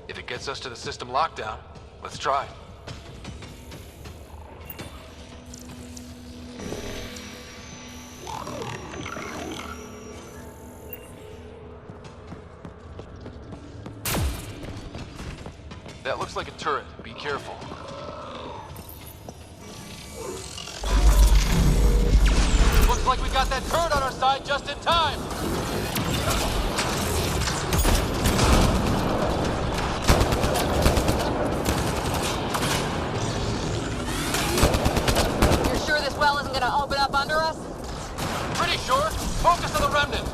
If it gets us to the system lockdown, let's try. That looks like a turret. Be careful. Looks like we got that turret on our side just in time. You're sure this well isn't gonna open up under us? Pretty sure. Focus on the remnant.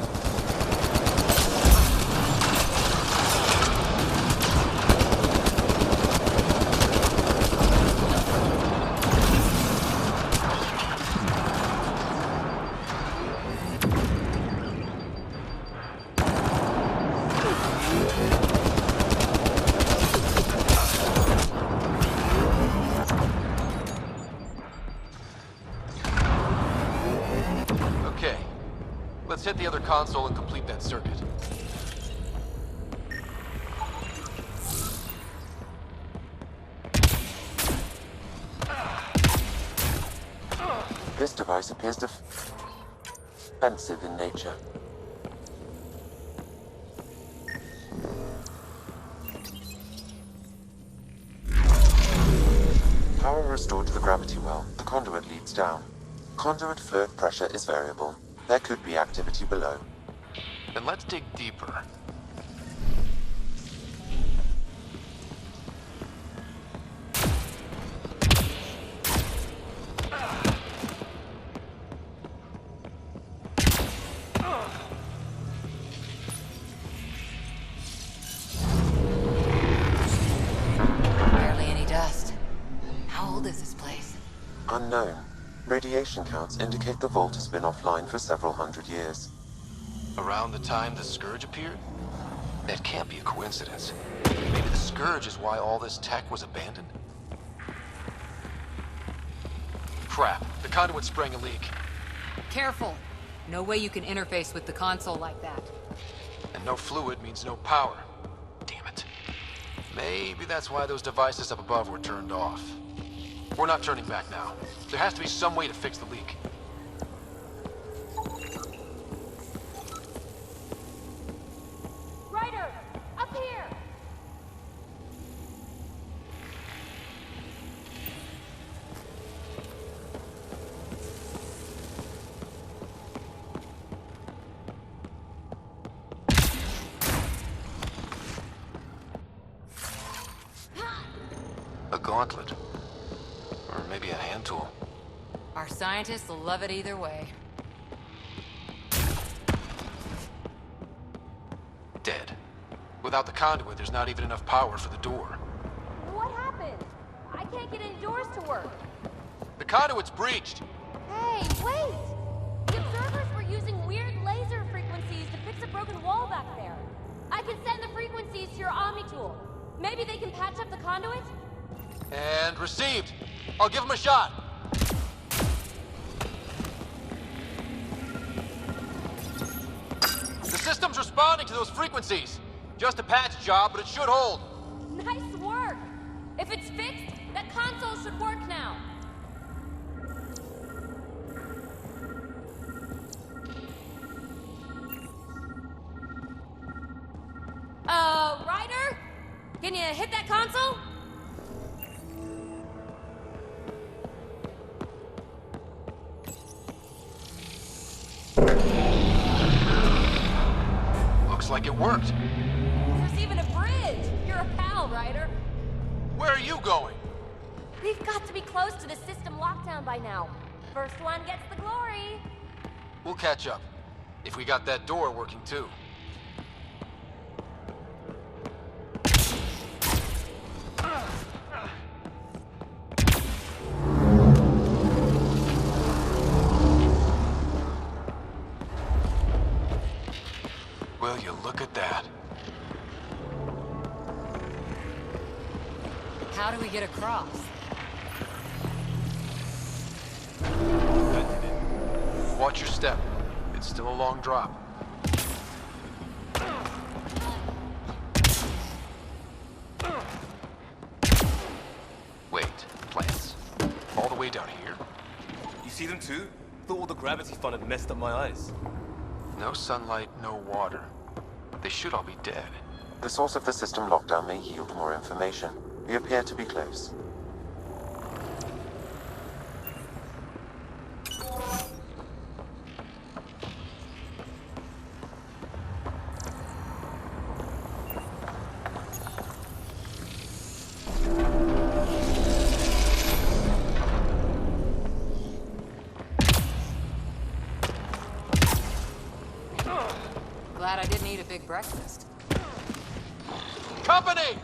Let's hit the other console and complete that circuit. This device appears defensive in nature. Power restored to the gravity well, the conduit leads down. Conduit fluid pressure is variable. There could be activity below. Then let's dig deeper. Unknown. Radiation counts indicate the vault has been offline for several hundred years. Around the time the Scourge appeared? That can't be a coincidence. Maybe the Scourge is why all this tech was abandoned? Crap, the conduit sprang a leak. Careful. No way you can interface with the console like that. And no fluid means no power. Damn it. Maybe that's why those devices up above were turned off. We're not turning back now. There has to be some way to fix the leak. Ryder! Up here! A gauntlet. Or maybe a hand tool. Our scientists will love it either way. Dead. Without the conduit, there's not even enough power for the door. What happened? I can't get indoors to work. The conduit's breached! Hey, wait! The observers were using weird laser frequencies to fix a broken wall back there. I can send the frequencies to your Omni tool. Maybe they can patch up the conduit? And received! I'll give him a shot! The system's responding to those frequencies! Just a patch job, but it should hold! Nice work! If it's fixed, that console should work now. Ryder? Can you hit that console? Looks like it worked. There's even a bridge. You're a pal, Ryder. Where are you going? We've got to be close to the system lockdown by now. First one gets the glory. We'll catch up. If we got that door working too. Will you look at that? How do we get across? Watch your step. It's still a long drop. Wait, plants? All the way down here? You see them too? Thought all the gravity fun had messed up my eyes. No sunlight, no water. They should all be dead. The source of the system lockdown may yield more information. We appear to be close. Glad I didn't eat a big breakfast. Company!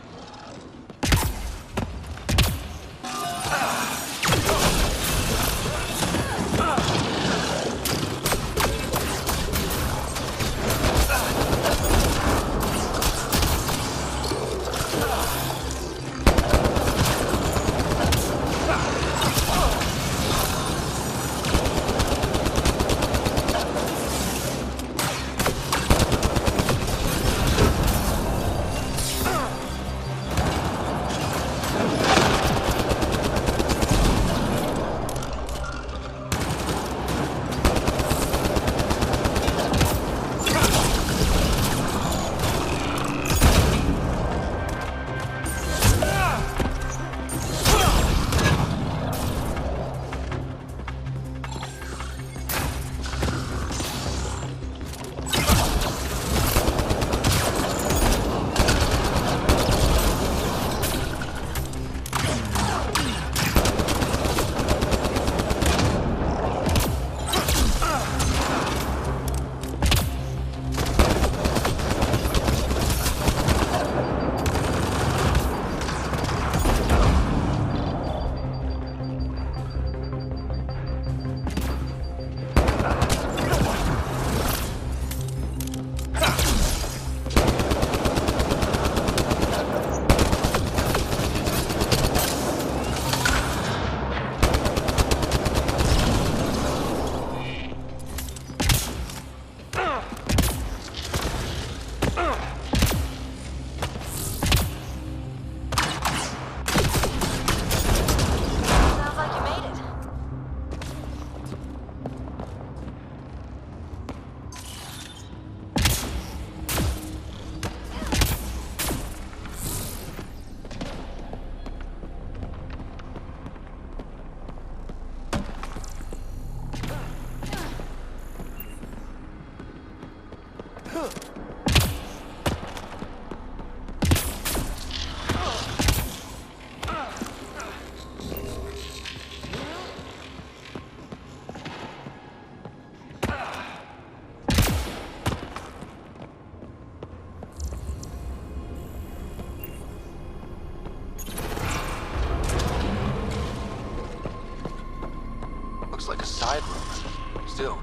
still.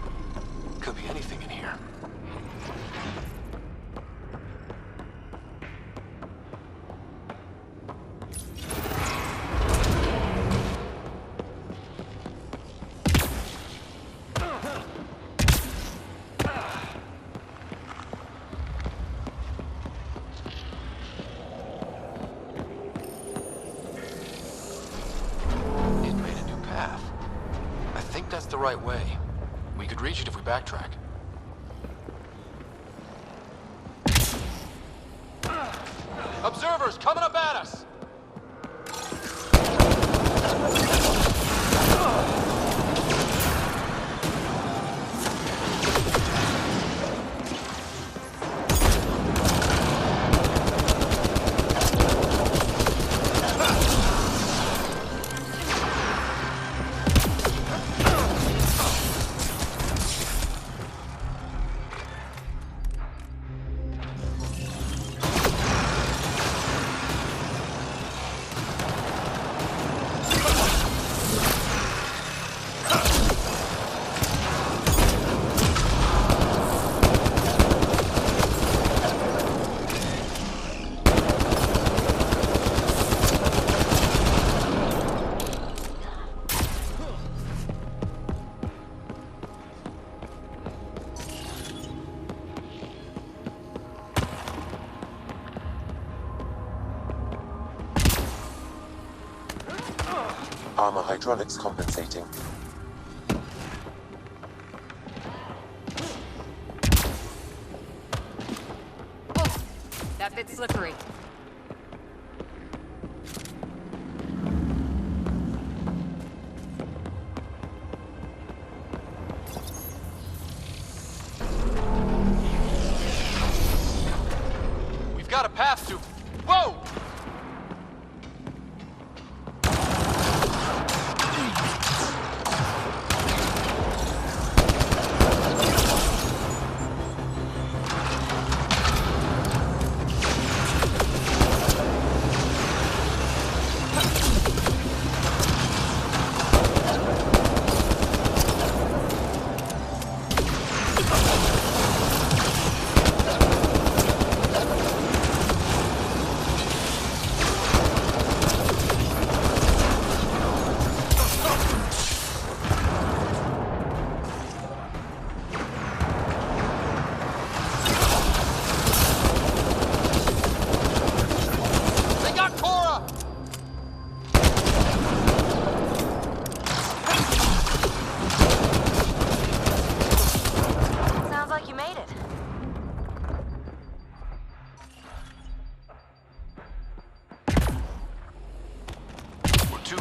Could be anything in here. The right way. We could reach it if we backtrack. Observers coming up at us! Armor hydraulics compensating. Oh, that bit's slippery. We've got a path to... Whoa!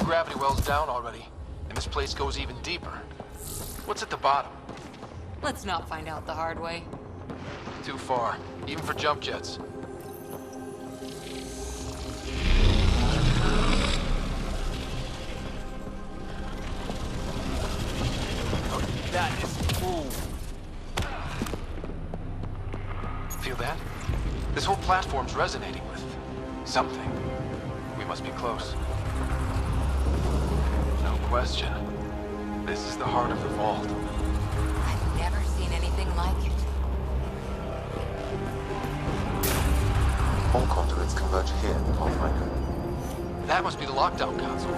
Gravity well's down already, and this place goes even deeper. What's at the bottom? Let's not find out the hard way. Too far, even for jump jets. That is cool. Feel that? This whole platform's resonating with something. We must be close. No question. This is the heart of the vault. I've never seen anything like it. All conduits converge here, Pathfinder. That must be the lockdown console.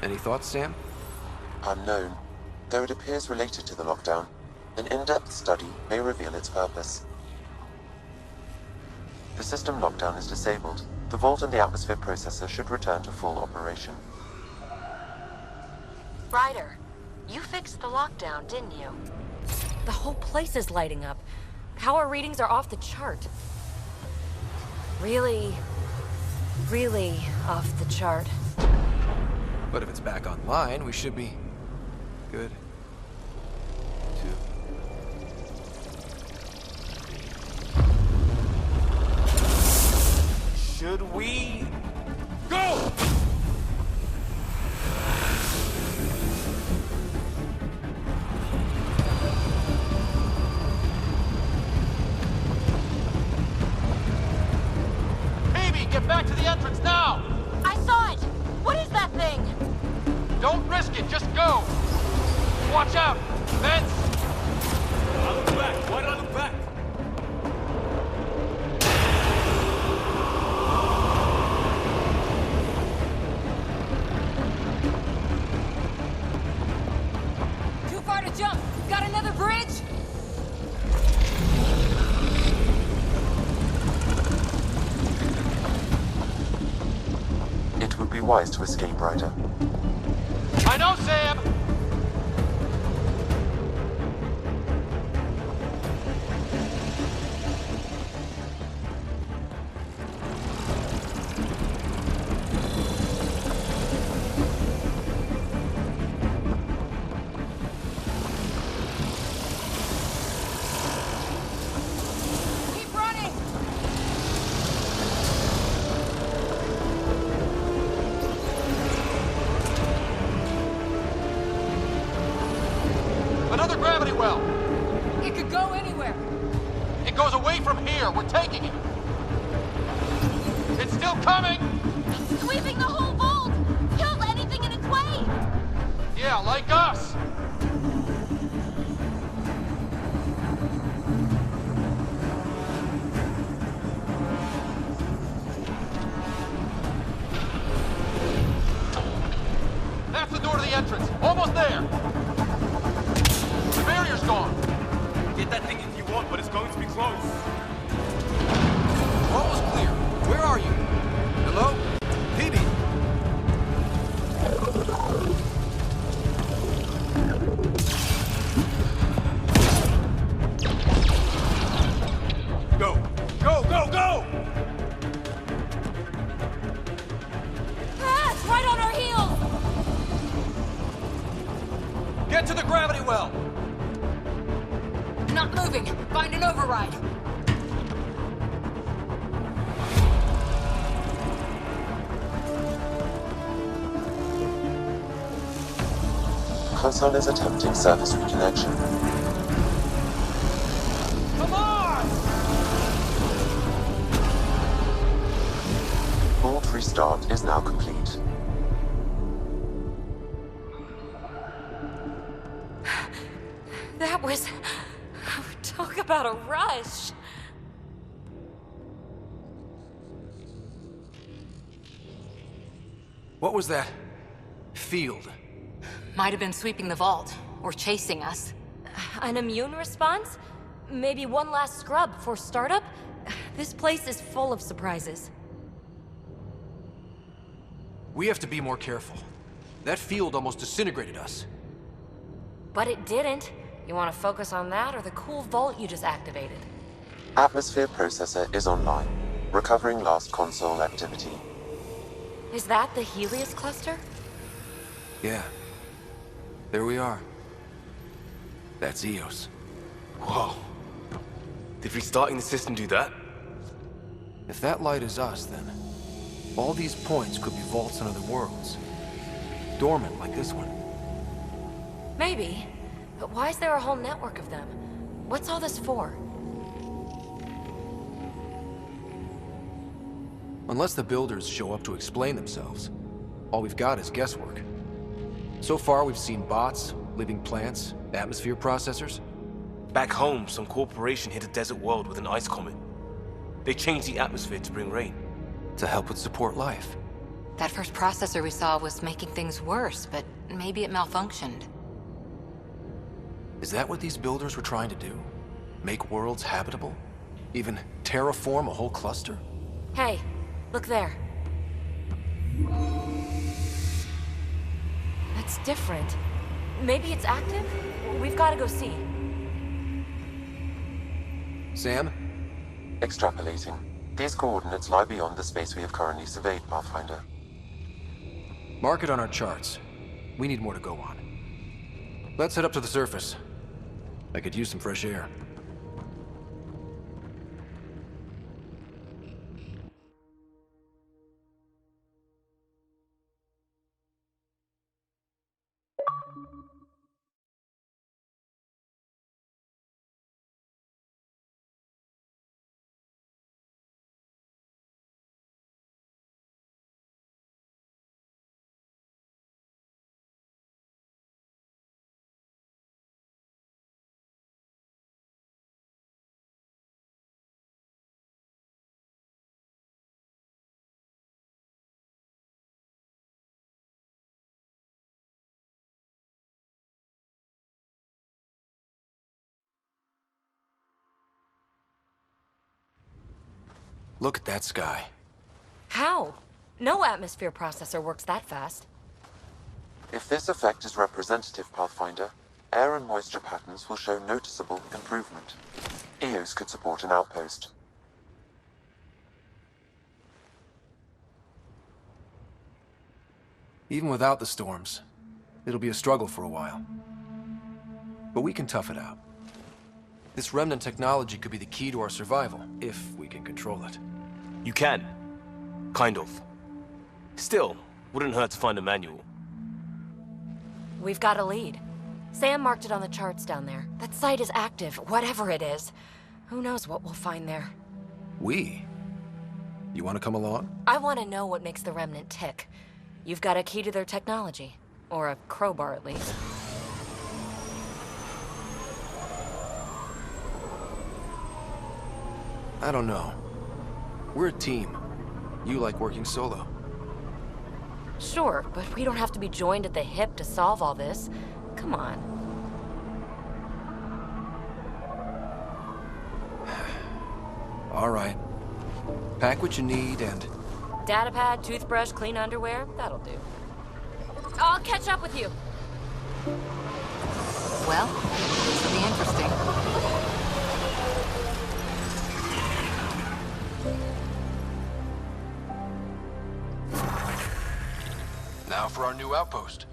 Any thoughts, Sam? Unknown. Though it appears related to the lockdown, an in-depth study may reveal its purpose. The system lockdown is disabled. The vault and the atmosphere processor should return to full operation. Ryder, you fixed the lockdown, didn't you? The whole place is lighting up. Power readings are off the chart. Really off the chart. But if it's back online, we should be good too. Should we go? Peebee, get back to the entrance now! I saw it! What is that thing? Don't risk it, just go! Watch out! Vents! I look back. Why did I look back? Too far to jump. Got another bridge? It would be wise to escape, Ryder. I know, Sam! Keep running! Another gravity well! It could go anywhere. It goes away from here. We're taking it. It's still coming! Sweeping the whole vault! Kills anything in its way! Yeah, like us! That's the door to the entrance. Almost there. The barrier's gone. Get that thing if you want, but it's going to be close. We're almost clear. Where are you? Hello? Peebee? Go! Go, go, go! Ah, it's right on our heels! Get to the gravity well! Not moving. Find an override. Console is attempting service reconnection. Come on! Vault restart is now complete. That was... Talk about a rush. What was that field? Might have been sweeping the vault, or chasing us. An immune response? Maybe one last scrub for startup? This place is full of surprises. We have to be more careful. That field almost disintegrated us. But it didn't. You want to focus on that or the cool vault you just activated? Atmosphere processor is online. Recovering lost console activity. Is that the Helios cluster? Yeah. There we are. That's EOS. Whoa. Did restarting the system do that? If that light is us, then all these points could be vaults on other worlds. Dormant like this one. Maybe. But why is there a whole network of them? What's all this for? Unless the builders show up to explain themselves, all we've got is guesswork. So far, we've seen bots, living plants, atmosphere processors. Back home, some corporation hit a desert world with an ice comet. They changed the atmosphere to bring rain. To help with support life. That first processor we saw was making things worse, but maybe it malfunctioned. Is that what these builders were trying to do? Make worlds habitable? Even terraform a whole cluster? Hey, look there. That's different. Maybe it's active? We've got to go see. Sam? Extrapolating. These coordinates lie beyond the space we have currently surveyed, Pathfinder. Mark it on our charts. We need more to go on. Let's head up to the surface. I could use some fresh air. Look at that sky. How? No atmosphere processor works that fast. If this effect is representative, Pathfinder, air and moisture patterns will show noticeable improvement. EOS could support an outpost. Even without the storms, it'll be a struggle for a while. But we can tough it out. This remnant technology could be the key to our survival, if we can control it. You can. Kind of. Still, wouldn't hurt to find a manual. We've got a lead. Sam marked it on the charts down there. That site is active, whatever it is. Who knows what we'll find there. We? You want to come along? I want to know what makes the remnant tick. You've got a key to their technology. Or a crowbar, at least. I don't know. We're a team. You like working solo. Sure, but we don't have to be joined at the hip to solve all this. Come on. All right. Pack what you need and... Datapad, toothbrush, clean underwear, that'll do. I'll catch up with you. Well, this will be interesting. Now for our new outpost.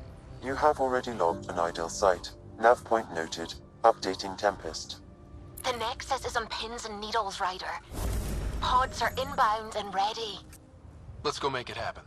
You have already logged an ideal site. Nav point noted. Updating Tempest. The Nexus is on pins and needles, Ryder. Pods are inbound and ready. Let's go make it happen.